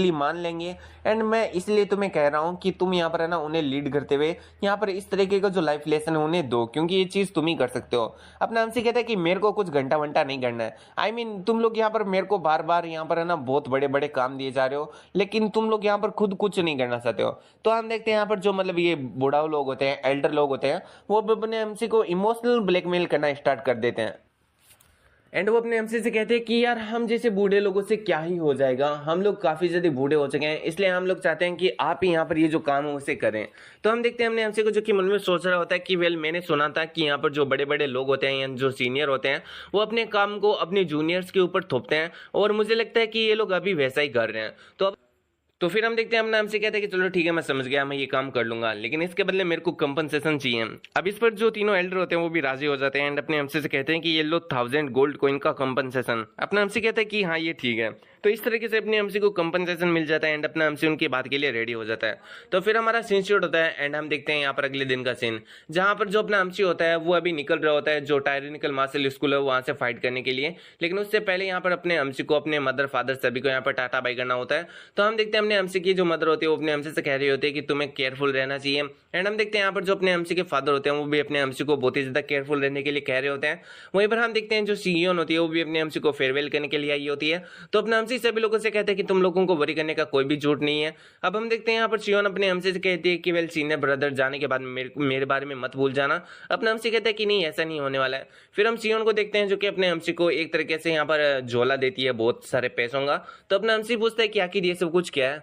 मान लेंगे। एंड मैं इसलिए तुम्हें कह रहा हूँ कि तुम यहाँ पर है ना उन्हें लीड करते हुए यहाँ पर इस तरीके का जो लाइफ लेसन है उन्हें दो, क्योंकि ये चीज तुम ही कर सकते हो। अपना हमसे कहता है कि मेरे को कुछ घंटा वंटा नहीं करना है। तुम लोग यहाँ पर मेरे को बार बार यहाँ पर है ना बहुत बड़े बड़े काम दिए जा रहे हो, लेकिन तुम लोग यहाँ पर खुद कुछ नहीं करना चाहते हो। तो हम देखते हैं यहाँ पर जो मतलब ये बुढ़ाऊ लोग होते हैं, एल्डर लोग होते हैं, वो अपने हमसे को इमोशनल ब्लैकमेल करना स्टार्ट कर देते हैं। एंड वो अपने एमसी से कहते हैं कि यार हम जैसे बूढ़े लोगों से क्या ही हो जाएगा, हम लोग काफी ज्यादा बूढ़े हो चुके हैं, इसलिए हम लोग चाहते हैं कि आप ही यहाँ पर ये जो काम है उसे करें। तो हम देखते हैं हमने एमसी को जो कि मन में सोच रहा होता है कि वेल मैंने सुना था कि यहाँ पर जो बड़े बड़े लोग होते हैं या जो सीनियर होते हैं वो अपने काम को अपने जूनियर्स के ऊपर थोपते हैं, और मुझे लगता है कि ये लोग अभी वैसा ही कर रहे हैं। तो फिर हम देखते हैं हम हमसे कहते हैं कि चलो ठीक है मैं समझ गया, मैं ये काम कर लूंगा, लेकिन इसके बदले मेरे को कंपनसेशन चाहिए। अब इस पर जो तीनों एल्डर होते हैं वो भी राजी हो जाते हैं एंड अपने हमसे से कहते हैं कि ये लो 1000 गोल्ड कॉइन का कंपनसेशन। अपना हमसे कहता है कि हाँ ये ठीक है। तो इस तरीके से अपने हमसे को कंपनसेशन मिल जाता है एंड अपना हमसे उनकी बात के लिए रेडी हो जाता है। तो फिर हमारा सीन शूट होता है एंड हम देखते हैं यहाँ पर अगले दिन का सीन, जहाँ पर जो अपना हमसी होता है वो अभी निकल रहा होता है जो टायरेनिकल मार्शल स्कूल है वहां से फाइट करने के लिए, लेकिन उससे पहले यहाँ पर अपने हमसी को अपने मदर फादर सभी को यहाँ पर टाटा बाय करना होता है। तो हम देखते हैं अपने हमसी की जो मदर होती है वो अपने हमसे से कह रही होती है कि तुम्हें केयरफुल रहना चाहिए। एंड हम देखते हैं यहाँ पर जो अपने हमसी के फादर होते हैं वो भी अपने हमसी को बहुत ही ज्यादा केयरफुल रहने के लिए कह रहे होते हैं। वहीं पर हम देखते हैं जो सीईओ होती है वो भी अपने हमसी को फेयरवेल करने के लिए आई होती है। तो अपने हमसी सभी लोगों से कहते हैं कि तुम लोगों को वरी करने का कोई भी जरूरत नहीं है। अब हम देखते हैं यहाँ पर शियोन अपने हमसे से कहती है कि वेल सीनियर ब्रदर जाने के बाद मेरे बारे में मत भूल जाना। अपने हमसी कहता है कि नहीं ऐसा नहीं होने वाला है। फिर हम शियोन को देखते हैं जो कि अपने हमसी को एक तरीके से यहाँ पर झोला देती है बहुत सारे पैसों का। तो अपना हमसी पूछता है कि आखिर ये सब कुछ क्या है।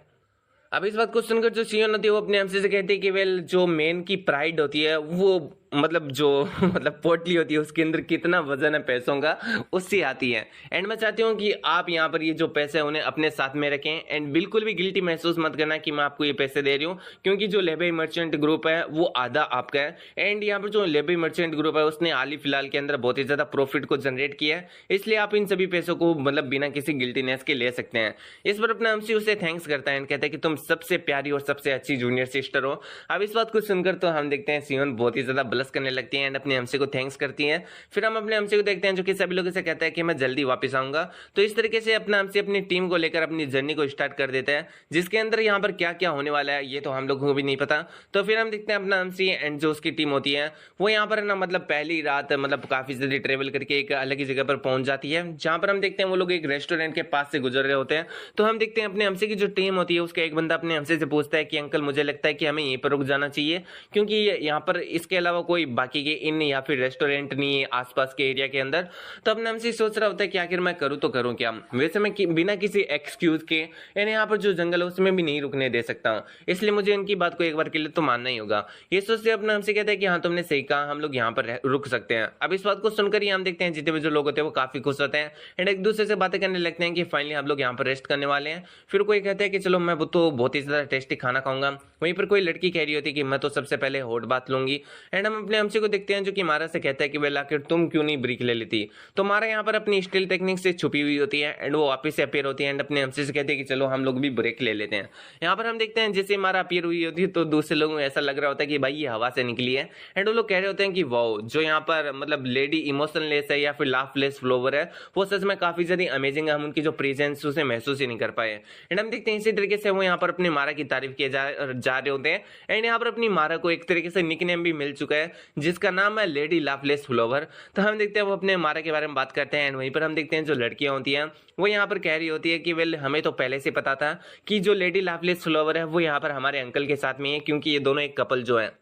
अब इस बात को सुनकर जो सीओ होती है वो अपने हमसे से कहती है कि वेल जो मेन की प्राइड होती है वो मतलब जो मतलब पोटली होती है उसके अंदर कितना वजन है पैसों का उससे आती है। एंड मैं चाहती हूँ कि आप यहाँ पर ये जो पैसे हैं उन्हें अपने साथ में रखें एंड बिल्कुल भी गिल्टी महसूस मत करना कि मैं आपको ये पैसे दे रही हूँ, क्योंकि जो लेबे मर्चेंट ग्रुप है वो आधा आपका है। एंड यहाँ पर जो लेबे मर्चेंट ग्रुप है उसने हाल ही फिलहाल के अंदर बहुत ही ज्यादा प्रॉफिट को जनरेट किया है, इसलिए आप इन सभी पैसों को मतलब बिना किसी गिल्टीनेस के ले सकते हैं। इस पर अपना हमसे उसे थैंक्स करता है एंड कहता है कि तुम सबसे प्यारी और सबसे अच्छी जूनियर सिस्टर हो। अब इस बात को सुनकर तो हम देखते हैं सियोन बहुत ही ज्यादा ब्लश करने लगती है एंड अपने हमसे को थैंक्स करती है। फिर हम अपने हमसे को देखते हैं जो कि सभी लोगों से कहता है कि मैं जल्दी वापस आऊंगा। तो इस तरीके से अपना हमसे अपनी टीम को लेकर अपनी जर्नी को स्टार्ट कर देता है, जिसके अंदर यहाँ पर क्या क्या होने वाला है ये तो हम लोगों को भी नहीं पता। तो फिर हम देखते हैं अपना हमसे एंड जो उसकी टीम होती है वो यहाँ पर ना मतलब पहली रात मतलब काफी जल्दी ट्रेवल करके एक अलग ही जगह पर पहुंच जाती है, जहां पर हम देखते हैं वो लोग एक रेस्टोरेंट के पास से गुजर रहे होते हैं। तो हम देखते हैं अपने हमसे की जो टीम होती है उसका एक बंदा अपने हमसे से पूछता है कि अंकल मुझे लगता है कि हमें यहीं पर रुक जाना चाहिए, क्योंकि यहाँ पर इसके अलावा कोई बाकी के इन या फिर रेस्टोरेंट नहीं है आसपास के एरिया के अंदर। तो अपने हमसे सोच रहा होता है कि आखिर मैं करूँ तो करूँ क्या। वैसे मैं बिना किसी एक्सक्यूज के यानी यहाँ पर जो जंगल है उसमें भी नहीं रुकने दे सकता हूँ, इसलिए मुझे इनकी बात को एक बार के लिए तो मानना ही होगा। ये सोचते अपने हमसे कहते हैं कि हाँ तुमने सही कहा, हम लोग यहाँ पर रुक सकते हैं। अब इस बात को सुनकर ही हम देखते हैं जितने भी जो लोग होते हैं वो काफी खुश होते हैं एंड एक दूसरे से बातें करने लगते हैं कि फाइनली हम लोग यहाँ पर रेस्ट करने वाले हैं। फिर कोई कहता है कि चलो मैं तो बहुत ही ज्यादा टेस्टी खाना खाऊंगा। वहीं पर कोई लड़की कह रही होती है कि मैं तो सबसे पहले हॉट बात लूंगी। एंड हम अपने हमसे को देखते हैं जो कि मारा से कहता है कि वेल आखिर तुम क्यों नहीं ब्रेक ले लेती। तो मारा यहाँ पर अपनी स्टिल टेक्निक से छुपी हुई होती है एंड वो वापस से अपीयर होती है एंड अपने हमसे से कहते हैं कि चलो हम लोग भी ब्रेक ले लेते हैं। यहाँ पर हम देखते हैं जैसे मारा अपीयर हुई होती है तो दूसरे लोगों को ऐसा लग रहा होता है कि भाई ये हवा से निकली है एंड वो लोग कह रहे होते हैं कि वाओ जो यहाँ पर मतलब लेडी इमोशनलेस है या फिर लाफलेस फ्लोवर है वो सच में काफी ज्यादा अमेजिंग है, हम उनकी जो प्रेजेंस उसे महसूस ही नहीं कर पाए। एंड हम देखते हैं इसी तरीके से वो यहाँ पर अपनी मारा की तारीफ किए जा रहे होते हैं एंड यहाँ पर अपनी मारा को एक तरीके से निकनेम भी मिल चुका है जिसका नाम है लेडी लाफलेस फ्लोवर। तो हम देखते हैं वो अपने मारा के बारे में बात करते हैं एंड वहीं पर हम देखते हैं जो लड़कियां होती हैं वो यहाँ पर कह रही होती है कि वेल हमें तो पहले से पता था कि जो लेडी लाफलेस फ्लोवर है वो यहाँ पर हमारे अंकल के साथ में है, क्योंकि ये दोनों एक कपल जो है।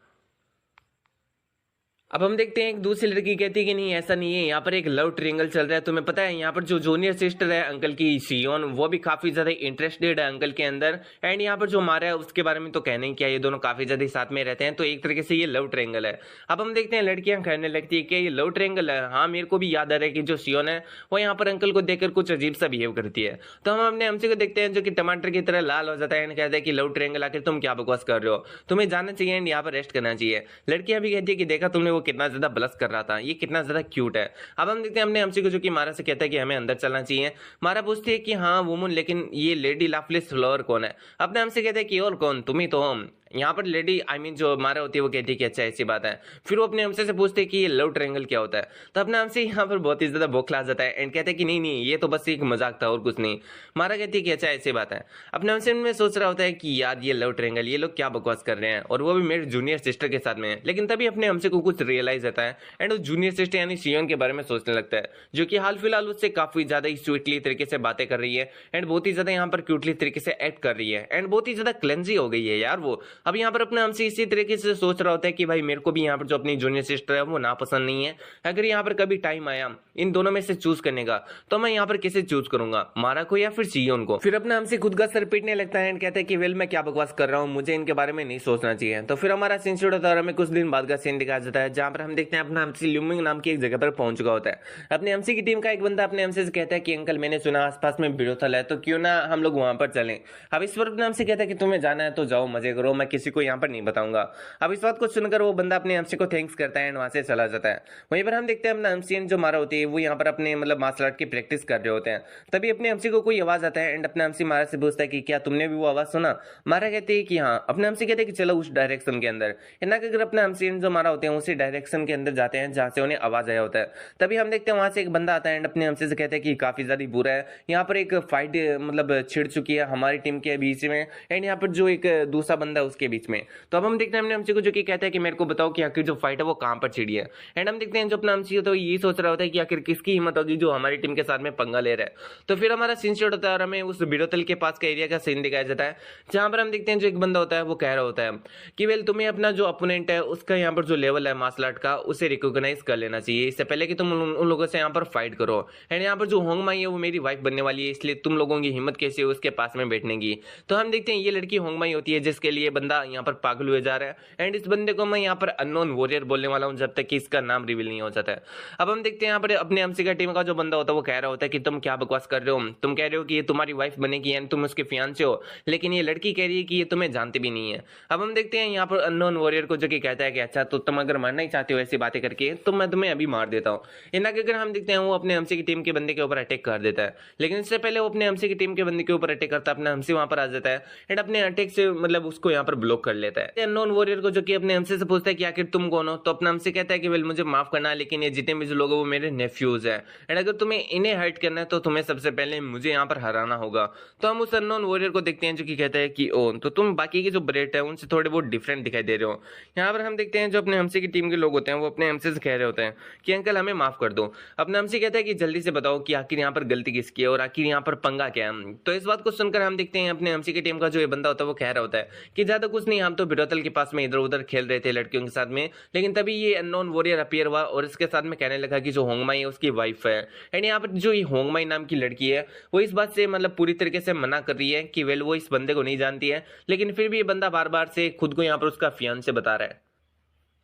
अब हम देखते हैं एक दूसरी लड़की कहती है कि नहीं ऐसा नहीं है, यहाँ पर एक लव ट्रायंगल चल रहा है। तुम्हें पता है यहाँ पर जो जूनियर सिस्टर है अंकल की सियोन वो भी काफी ज्यादा इंटरेस्टेड है अंकल के अंदर एंड यहाँ पर जो मारा है उसके बारे में तो कहने ही क्या, ये दोनों काफी ज्यादा साथ में रहते हैं, तो एक तरीके से ये लव ट्रायंगल है। अब हम देखते हैं लड़कियां कहने लगती है कि ये लव ट्रायंगल है। हाँ मेरे को भी याद आ रहा है कि जो सियोन है वो यहाँ पर अंकल को देखकर कुछ अजीब सा बिहेव करती है। तो हम अपने हमसे को देखते हैं जो कि टमाटर की तरह लाल हो जाता है एंड कहता है कि लव ट्रायंगल आकर तुम क्या बकवास कर रहे हो, तुम्हें जाना चाहिए एंड यहाँ पर रेस्ट करना चाहिए। लड़कियां भी कहती है कि देखा तुमने वो कितना ज्यादा ब्लश कर रहा था, ये कितना ज्यादा क्यूट है। अब हम देखते हैं हमने हमसे को जो कि मारा से कहता है कि हमें अंदर चलना चाहिए। मारा पूछती है कि हाँ वुमन लेकिन ये लेडी लाफलेस फ्लावर कौन है। अपने हमसे कहते हैं कि और कौन, तुम ही तो हो। यहाँ पर लेडी आई मीन जो मारा होती है वो कहती है कि अच्छा ऐसी बात है। फिर वो अपने हमसे से पूछते हैं कि ये लव ट्रायंगल क्या होता है, तो अपने हमसे यहाँ पर बहुत ही ज्यादा बौखला जाता है एंड कहते हैं कि नहीं नहीं ये तो बस एक मजाक था और कुछ नहीं। मारा कहती है कि अच्छा ऐसी बात है। अपने हमसे में सोच रहा होता है कि यार ये लव ट्रायंगल ये लोग क्या बकवास कर रहे हैं, और वो भी मेरे जूनियर सिस्टर के साथ में है। लेकिन तभी अपने हमसे को कुछ रियलाइज होता है एंड वो जूनियर सिस्टर यानी शियोन के बारे में सोचने लगता है, जो कि हाल फिलहाल उससे काफी ज्यादा ही स्वीटली तरीके से बातें कर रही है एंड बहुत ही ज्यादा यहाँ पर क्यूटली तरीके से एक्ट कर रही है एंड बहुत ही ज्यादा क्लेंजी हो गई है यार वो। अब यहाँ पर अपने हमसे इसी तरीके से सोच रहा होता है कि भाई मेरे को भी यहाँ पर जो अपनी जूनियर सिस्टर है वो नापसंद नहीं है। अगर यहाँ पर कभी टाइम आया इन दोनों में से चूज करने का तो मैं यहाँ पर किसे चूज करूंगा, मारा को या फिर शियोन को। फिर अपने हमसे खुद का सर पीटने लगता है एंड कहता है कि वेल मैं क्या बकवास कर रहा हूँ, मुझे इनके बारे में नहीं सोचना चाहिए। तो फिर हमारा सीन शुरू होता है और हमें कुछ दिन बाद का सीन दिखाया जाता है जहां पर हम देखते हैं अपना हमसे ल्यूमिंग नाम की एक जगह पर पहुंच चुका होता है। अपने हमसे की टीम का एक बंदा अपने हमसे से कहता है कि अंकल मैंने सुना आसपास में बिरोथल है तो क्यों ना हम लोग वहां पर चलें। अब इस पर अपने हमसे कहता है कि तुम्हें जाना है तो जाओ मजे करो, मैं किसी को यहाँ पर नहीं बताऊंगा। अब इस बात को सुनकर वो बंदा अपने हमसे को थैंक्स करता है एंड वहां से चला जाता है। वहीं पर हम देखते हैं अपना हमसीन जो मारा होती है वो यहाँ पर अपने मतलब मार्शल आर्ट की प्रैक्टिस कर रहे होते हैं। तभी अपने हमसी को कोई आवाज आता है एंड अपने हमसी मारा से पूछता है कि क्या तुमने भी वो आवाज सुना। मारा कहते हैं कि हाँ। अपने हमसी कहते हैं कि चलो उस डायरेक्शन के अंदर। इतना अगर अपने हमसीन जो मारा होते हैं उसी डायरेक्शन के अंदर जाते हैं जहां से उन्हें आवाज आया होता है। तभी हम देखते हैं वहां से एक बंदा आता है एंड अपने हमसे से कहते हैं कि काफी ज्यादा बुरा है, यहाँ पर एक फाइट मतलब छिड़ चुकी है हमारी टीम के बीच में एंड यहाँ पर जो एक दूसरा बंदा है उसके बीच में। तो अब हम देखते हैं अपने हमसी को जो कि कहता है कि मेरे को बताओ कि आखिर जो फाइट है वो कहां पर छिड़ी है। एंड हम देखते हैं जो अपना हमसी तो ये सोच रहा होता है कि आखिर किसकी हिम्मत होगी जो हमारी टीम के साथ में पंगा ले रहा है। तो फिर हमारा सीन शॉट होता है और हमें उस बिरोतल के पास का एरिया का सीन दिखाया जाता है जहां पर हम देखते हैं जो एक बंदा होता है वो कह रहा होता है कि वेल तुम्हें अपना जो अपोनेंट है उसका यहाँ पर जो लेवल है मार्शल आर्ट का उसे रिकॉग्नाइज कर लेना चाहिए इससे पहले कि तुम उन लोगों से यहाँ पर फाइट करो। एंड यहाँ पर जो होंग माई है वो मेरी वाइफ बनने वाली है, इसलिए तुम लोगों की हिम्मत कैसे है उसके पास में बैठने की। तो हम देखते हैं ये लड़की होंग माई होती है जिसके लिए बंदा यहाँ पर पागल हुए जा रहा है एंड इस बंदे को मैं यहाँ पर अननोन वॉरियर बोलने वाला हूँ जब तक कि इसका नाम रिवील नहीं हो जाता है। अब हम देखते हैं यहाँ पर अपने हमसी का टीम का जो बंदा होता है वो कह रहा होता है कि तुम क्या बकवास कर रहे हो, तुम कह रहे हो कि ये तुम्हारी वाइफ बनेगी एंड तुम उसके फियांसे हो, लेकिन ये लड़की कह रही है कि ये तुम्हें जानती भी नहीं है। अब हम देखते हैं यहाँ पर अननोन वॉरियर को जो कि कहता है कि अच्छा तो तुम अगर मरना ही चाहते हो ऐसी बातें करके तो मैं तुम्हें अभी मार देता हूँ। इतना अगर हम देखते हैं वो अपने हमसी की टीम के बंदे के ऊपर अटैक कर देता है, लेकिन इससे पहले वो अपने हमसी की टीम के बंदे के ऊपर अटैक करता है अपना हमसी वहां पर आ जाता है एंड अपने अटैक से मतलब उसको यहाँ पर ब्लॉक कर लेता है। अननोन वॉरियर को जो कि अपने हमसे से पूछता है कि आखिर तुम कौन हो, तो अपना हमसे कहता है कि वेल मुझे माफ करना लेकिन ये जितने भी जो लोग हैं वो मेरे नेफ्यूज हैं एंड अगर तुम्हें इन्हें हर्ट करना है तो तुम्हें सबसे पहले मुझे यहाँ पर हराना होगा। तो हम उस अननोन वॉरियर को देखते हैं जो कि कहता है कि ओ तो तुम बाकी के जो ब्रेड है उनसे थोड़े बहुत डिफरेंट दिखाई दे रहे हो। यहाँ पर हम देखते हैं जो अपने हमसे की टीम के लोग होते हैं वो अपने हमसे से कह रहे होते हैं कि अंकल हमें माफ कर दो। अपने हमसे कहता है कि जल्दी से बताओ कि आखिर यहाँ पर गलती किसकी है और आखिर यहाँ पर पंगा क्या है। तो इस बात को सुनकर हम देखते हैं अपने हमसी की टीम का जो ये बंदा होता है वो कह रहा होता है कि ज्यादा कुछ नहीं, हम तो बिरोतल के पास में इधर उधर खेल रहे थे लड़कियों के साथ में, लेकिन तभी ये अननोन वॉरियर अपीयर हुआ और इसके साथ में कहने लगा कि जो होंगमाई है उसकी वाइफ है। एंड यहाँ पर जो ये होंगमाई नाम की लड़की है वो इस बात से मतलब पूरी तरीके से मना कर रही है कि वेल वो इस बंदे को नहीं जानती है, लेकिन फिर भी ये बंदा बार बार से खुद को यहाँ पर उसका फियांसे बता रहा है।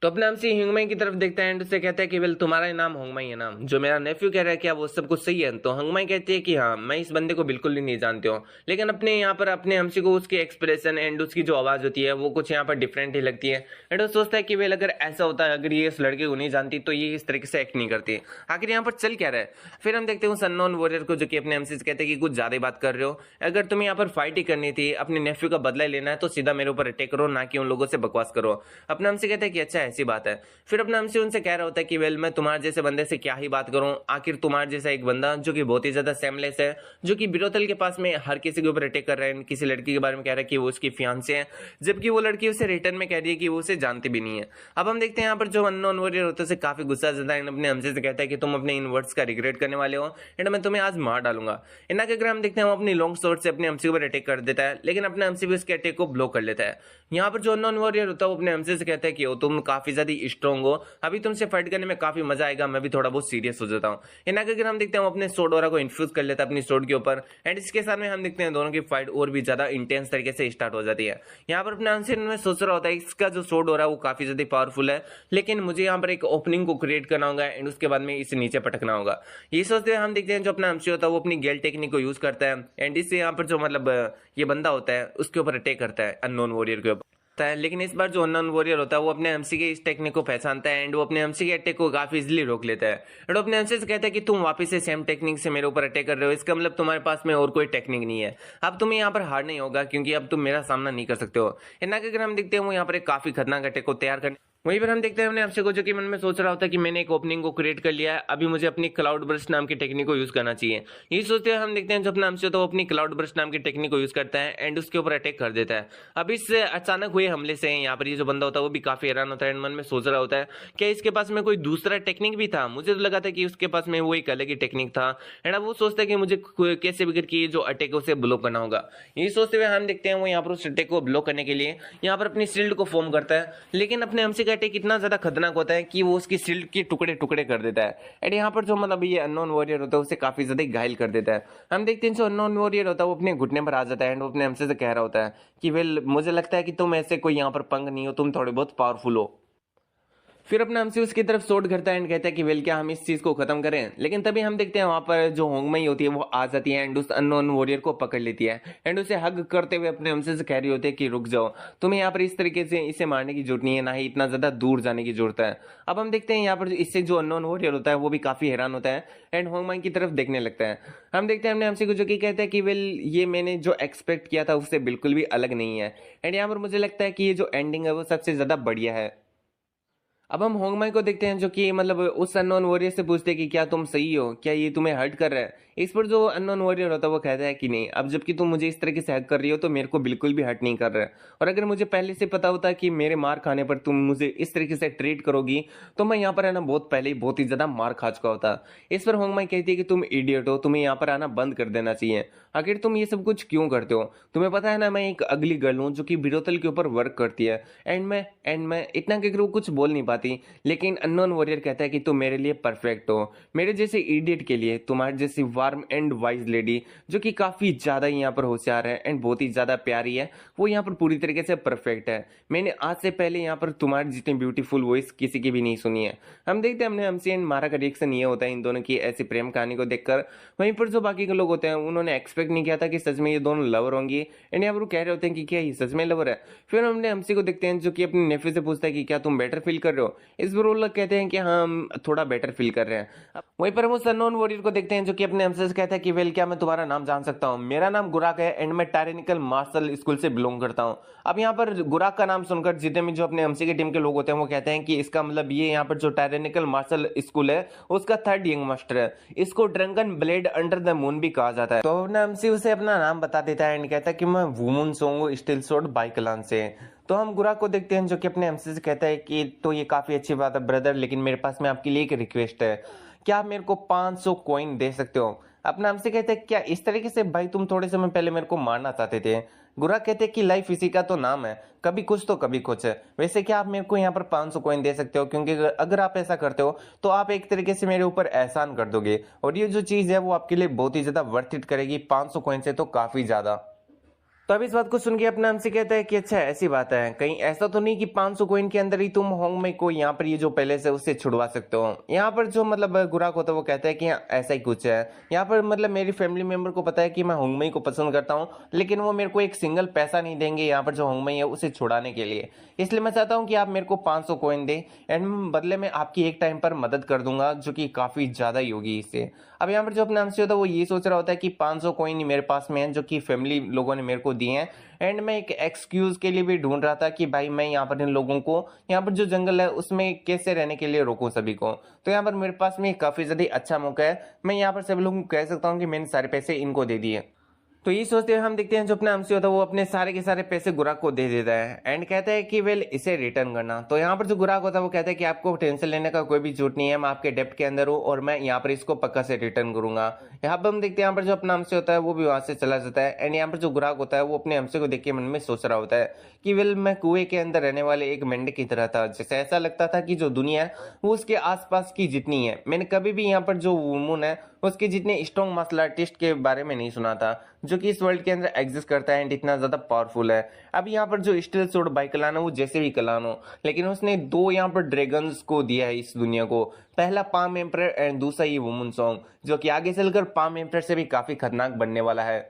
तो अपने हमसे होंगमाई की तरफ देखता है एंड उससे कहता है कि वेल तुम्हारा ही नाम होंगमाई है ना, जो मेरा नेफ्यू कह रहा है क्या वो सब कुछ सही है। तो होंगमाई कहती है कि हाँ मैं इस बंदे को बिल्कुल ही नहीं जानती हूँ, लेकिन अपने यहाँ पर अपने हमसे को उसके एक्सप्रेशन एंड उसकी जो आवाज होती है वो कुछ यहाँ पर डिफरेंट ही लगती है एंड वो सोचता है कि वेल अगर ऐसा होता है अगर ये इस लड़के को नहीं जानती तो ये इस तरीके से एक्ट नहीं करती, आखिर यहाँ पर चल क्या रहा है। फिर हम देखते हैं उस अननोन वॉरियर को जो कि अपने हमसे कहते हैं कि कुछ ज्यादा बात कर रहे हो, अगर तुम्हें यहाँ पर फाइट ही करनी थी अपने नेफ्यू का बदला लेना है तो सीधा मेरे ऊपर अटैक करो ना कि उन लोगों से बकवास करो। अपने हमसे कहते हैं कि अच्छा ऐसी बात है। फिर अपना हमसे उनसे कह रहा होता है कि वेल मैं तुम्हारे जैसे बंदे से क्या ही बात करूं, आखिर तुम्हारे जैसा एक बंदा जो कि बहुत ही ज्यादा सेमलेस है जो कि बिरोतल के पास में हर किसी के ऊपर अटैक कर रहा है, किसी लड़की के बारे में कह रहा है कि वो उसकी फियांसे है, जबकि वो लड़की उसे रिटर्न में कह रही है कि वो उसे जानती भी नहीं है। अब हम देखते हैं यहाँ पर जो अननोन वॉरियर होता है काफी गुस्सा जाता है, अपने हमसे से कहता है कि तुम अपने इन वर्ड्स का रिग्रेट करने वाले हो एंड मैं तुम्हें आज मार डालूंगा। इन्ना के अगर हम देखते हैं वो अपनी लॉन्ग शॉट से अपने हमसे ऊपर अटैक कर देता है, लेकिन अपने हमसे भी उसके अटैक को ब्लॉक कर लेता है। यहाँ पर जो अननोन वॉरियर होता है वो अपने हमसे से कहता है कि तुम काफी ज्यादा स्ट्रॉन्ग हो, अभी तुमसे फाइट करने में काफी मजा आएगा, मैं भी थोड़ा बहुत सीरियस हो जाता हूँ। इन्ना के अगर हम देखते हैं वो अपने सोड वाला को इन्फ्यूज कर लेता है अपनी सोड के ऊपर एंड इसके साथ में हम देखते हैं दोनों की फाइट और भी ज्यादा इंटेंस तरीके से स्टार्ट हो जाती है। यहाँ पर अपने आंसर में सोच रहा होता है इसका जो सोड हो रहा है वो काफी ज्यादा पावरफुल है, लेकिन मुझे यहाँ पर एक ओपनिंग को क्रिएट करना होगा एंड उसके बाद में इसे नीचे पटकना होगा। ये सोचते हैं हम देखते हैं जो अपना एमसी होता है वो अपनी गेल टेक्निक को यूज करता है एंड इससे यहाँ पर जो मतलब ये बंदा होता है उसके ऊपर अटैक करता है अननोन वॉरियर के ऊपर। सकता है, लेकिन इस बार जो अननोन वॉरियर होता है वो अपने एमसी के इस टेक्निक को पहचानता है एंड वो अपने एमसी के अटैक को काफी इजीली रोक लेता है। एंड वो अपने एमसी से कहता है कि तुम वापस से सेम टेक्निक से मेरे ऊपर अटैक कर रहे हो, इसका मतलब तुम्हारे पास में और कोई टेक्निक नहीं है। अब तुम्हें यहाँ पर हार नहीं होगा क्योंकि अब तुम मेरा सामना नहीं कर सकते हो। इतना अगर हम देखते हैं वो यहाँ पर एक काफी खतरनाक अटैक को तैयार करने, वहीं पर हम देखते हैं अपने एमसी को जो कि मन में सोच रहा होता है कि मैंने एक ओपनिंग को क्रिएट कर लिया है, अभी मुझे अपनी क्लाउड बर्स्ट नाम की टेक्निक को यूज करना चाहिए। ये सोचते हुए हम देखते हैं जो अपना एमसी होता है वो अपनी क्लाउड बर्स्ट नाम की टेक्निक को यूज करता है एंड उसके ऊपर अटैक कर देता है। अब इस अचानक हुए हमले से यहाँ पर ये जो बंदा होता है वो भी काफी हैरान होता है एंड मन में सोच रहा होता है क्या इसके पास में कोई दूसरा टेक्निक भी था, मुझे तो लगा था कि उसके पास में वो एक अलग ही टेक्निक था। एंड अब वो सोचता है कि मुझे कैसे भी करके जो अटैक है उसे ब्लॉक करना होगा। ये सोचते हुए हम देखते हैं वो यहाँ पर उस अटैक को ब्लॉक करने के लिए यहाँ पर अपनी शील्ड को फॉर्म करता है, लेकिन अपने एमसी का अटैक इतना ज्यादा खतरनाक होता है कि वो उसकी शील्ड के टुकड़े टुकड़े कर देता है एंड यहाँ पर जो मतलब ये अननोन वॉरियर होता है उसे काफी ज्यादा घायल कर देता है। हम देखते हैं जो अननोन वॉरियर होता है वो अपने घुटने पर आ जाता है एंड वो अपने एमसी से कह रहा होता है कि वेल मुझे लगता है कि तुम ऐसे कोई यहाँ पर पंग नहीं हो, तुम थोड़े बहुत पावरफुल हो। फिर अपना एमसी उसकी तरफ शॉट करता है एंड कहता है कि वेल क्या हम इस चीज को खत्म करें, लेकिन तभी हम देखते हैं वहां पर जो होंगमई होती है वो आ जाती है एंड उस अननोन वॉरियर को पकड़ लेती है एंड उसे हग करते हुए अपने एमसी से कह रही होती है कि रुक जाओ, तुम्हें यहाँ पर इस तरीके से इसे मारने की जरूरत नहीं है, ना ही इतना ज्यादा दूर जाने की जरूरत है। अब हम देखते हैं यहाँ पर इससे जो अननोन वॉरियर होता है वो भी काफी हैरान होता है एंड होंगमई की तरफ देखने लगता है। हम देखते हैं अपने एमसी को जो कि कहता है कि वेल ये मैंने जो एक्सपेक्ट किया था उससे बिल्कुल भी अलग नहीं है एंड यहाँ पर मुझे लगता है कि ये जो एंडिंग है वो सबसे ज्यादा बढ़िया है। अब हम होंगमाई को देखते हैं जो कि मतलब उस अननोन वॉरियर से पूछते हैं कि क्या तुम सही हो, क्या ये तुम्हें हर्ट कर रहा है। इस पर जो अननोन वॉरियर होता है वो कहता है कि नहीं, अब जबकि तुम मुझे इस तरीके से हर्ट कर रही हो तो मेरे को बिल्कुल भी हर्ट नहीं कर रहा है, और अगर मुझे पहले से पता होता कि मेरे मार खाने पर तुम मुझे इस तरीके से ट्रीट करोगी तो मैं यहाँ पर है ना बहुत पहले ही बहुत ही ज्यादा मार खा चुका होता। इस पर होंगमाई कहती है कि तुम इडियट हो, तुम्हें यहाँ पर आना बंद कर देना चाहिए, आखिर तुम ये सब कुछ क्यों करते हो, तुम्हें पता है ना मैं एक अगली गर्ल हूँ जो कि बिरोतल के ऊपर वर्क करती है। एंड मैं इतना कहकर वो कुछ बोल नहीं पाती, लेकिन अननोन वॉरियर कहता है कि तुम मेरे लिए परफेक्ट हो, मेरे जैसे इडियट के लिए तुम्हारे जैसी वार्म एंड वाइज लेडी जो कि काफी ज्यादा यहाँ पर होशियार है एंड बहुत ही ज्यादा प्यारी है, वो यहाँ पर पूरी तरीके से परफेक्ट है। मैंने आज से पहले यहाँ पर तुम्हारी जितनी ब्यूटीफुल वॉइस किसी की भी नहीं सुनी है। हम देखते हैं हमने एमसी एंड मारा का रिएक्शन ये होता है इन दोनों की ऐसी प्रेम कहानी को देखकर। वहीं पर जो बाकी के लोग होते हैं उन्होंने एक्सपेक्ट नहीं किया था कि सच में ये दोनों लवर होंगी एंड यहाँ पर वो कह रहे होते हैं कि क्या ये सच में लवर है। फिर हमने एमसी को देखते हैं जो कि अपने नेफ्यू से पूछता है कि क्या तुम बेटर फील कर रहे हो। इस पर वो लोग कहते हैं कि हाँ हम थोड़ा बेटर फील कर रहे हैं। वहीं पर हम उस अननोन वॉरियर को देखते हैं जो कि अपने एमसी से कहता है कि वेल क्या मैं तुम्हारा नाम जान सकता हूँ। मेरा नाम गुराक है एंड मैं टायरेनिकल मार्शल स्कूल से बिलोंग करता हूँ। अब यहाँ पर गुराक का नाम सुनकर जितने भी जो अपने एमसी के टीम के लोग होते हैं वो कहते हैं कि इसका मतलब ये यहाँ पर जो टायरेनिकल मार्शल स्कूल है उसका थर्ड यंग मास्टर है, इसको drunken blade under the moon भी कहा जाता है। तो अपना एमसी उसे अपना नाम बता देता है एंड कहता है कि मैं woman song still shot by कलान से। तो हम गुराक को देखते हैं जो कि अपने एमसी से कहता है कि तो ये काफी अच्छी बात है ब्रदर, लेकिन मेरे पास में आपके लिए एक रिक्वेस्ट है, क्या आप मेरे को 500 कॉइन दे सकते हो। अपना हमसे कहते हैं क्या इस तरीके से भाई तुम थोड़े समय पहले मेरे को मारना चाहते थे। गुरा कहते हैं कि लाइफ इसी का तो नाम है, कभी कुछ तो कभी कुछ है। वैसे क्या आप मेरे को यहाँ पर 500 कॉइन दे सकते हो, क्योंकि अगर आप ऐसा करते हो तो आप एक तरीके से मेरे ऊपर एहसान कर दोगे और ये जो चीज है वो आपके लिए बहुत ही ज्यादा वर्थ इट करेगी, 500 कॉइन से तो काफी ज्यादा। तो अब इस बात को सुन के अपना हमसे कहता है कि अच्छा ऐसी बात है, कहीं ऐसा तो नहीं कि 500 कॉइन के अंदर ही तुम होंगमई को यहाँ पर ये जो पहले से उससे छुड़वा सकते हो। यहाँ पर जो मतलब गुराक होता है वो कहता है कि हाँ ऐसा ही कुछ है, यहाँ पर मतलब मेरी फैमिली मेंबर को पता है कि मैं होंगमई को पसंद करता हूँ, लेकिन वो मेरे को एक सिंगल पैसा नहीं देंगे यहाँ पर जो होंगमई है उसे छुड़ाने के लिए। इसलिए मैं चाहता हूँ कि आप मेरे को 500 कॉइन दे एंड बदले में आपकी एक टाइम पर मदद कर दूंगा जो कि काफी ज्यादा ही होगी इससे। अब यहाँ पर जो अपना हमसे होता है वो ये सोच रहा होता है कि 500 कॉइन ही मेरे पास में है जो कि फैमिली लोगों ने मेरे को दिए हैं एंड मैं एक एक्सक्यूज के लिए भी ढूंढ रहा था कि भाई मैं यहाँ पर इन लोगों को यहाँ पर जो जंगल है उसमें कैसे रहने के लिए रोकूं सभी को। तो यहाँ पर मेरे पास में काफी ज्यादा अच्छा मौका है, मैं यहाँ पर सभी लोगों को कह सकता हूँ कि मैंने सारे पैसे इनको दे दिए। तो ये सोचते हुए हम देखते हैं जो अपना एमसी होता है वो अपने सारे के सारे पैसे गुराक को दे देता है एंड कहता है कि वेल इसे रिटर्न करना। तो यहाँ पर जो गुराक होता है वो कहता है कि आपको टेंशन लेने का कोई भी जरूरत नहीं है, मैं आपके डेप्ट के अंदर हूँ और मैं यहाँ पर इसको पक्का से रिटर्न करूंगा। यहाँ पर हम देखते हैं यहाँ पर जो अपना एमसी होता है वो भी वहां से चला जाता है एंड यहाँ पर जो गुराक होता है वो अपने एमसी को देख के मन में सोच रहा होता है कि वेल मैं कुएं के अंदर रहने वाले एक मेंढक की तरह था, जैसे ऐसा लगता था कि जो दुनिया है वो उसके आसपास की जितनी है, मैंने कभी भी यहाँ पर जो वुमन है उसके जितने स्ट्रॉन्ग मार्शल आर्टिस्ट के बारे में नहीं सुना था जो कि इस वर्ल्ड के अंदर एग्जिस्ट करता है एंड इतना ज्यादा पावरफुल है। अब यहाँ पर जो स्टील सोर्ड बाई कलान है वो जैसे भी कलान हो, लेकिन उसने दो यहाँ पर ड्रैगन्स को दिया है इस दुनिया को, पहला पाम एम्परर एंड दूसरा ये वुमन सॉन्ग जो कि आगे चलकर पाम एम्परर से भी काफी खतरनाक बनने वाला है।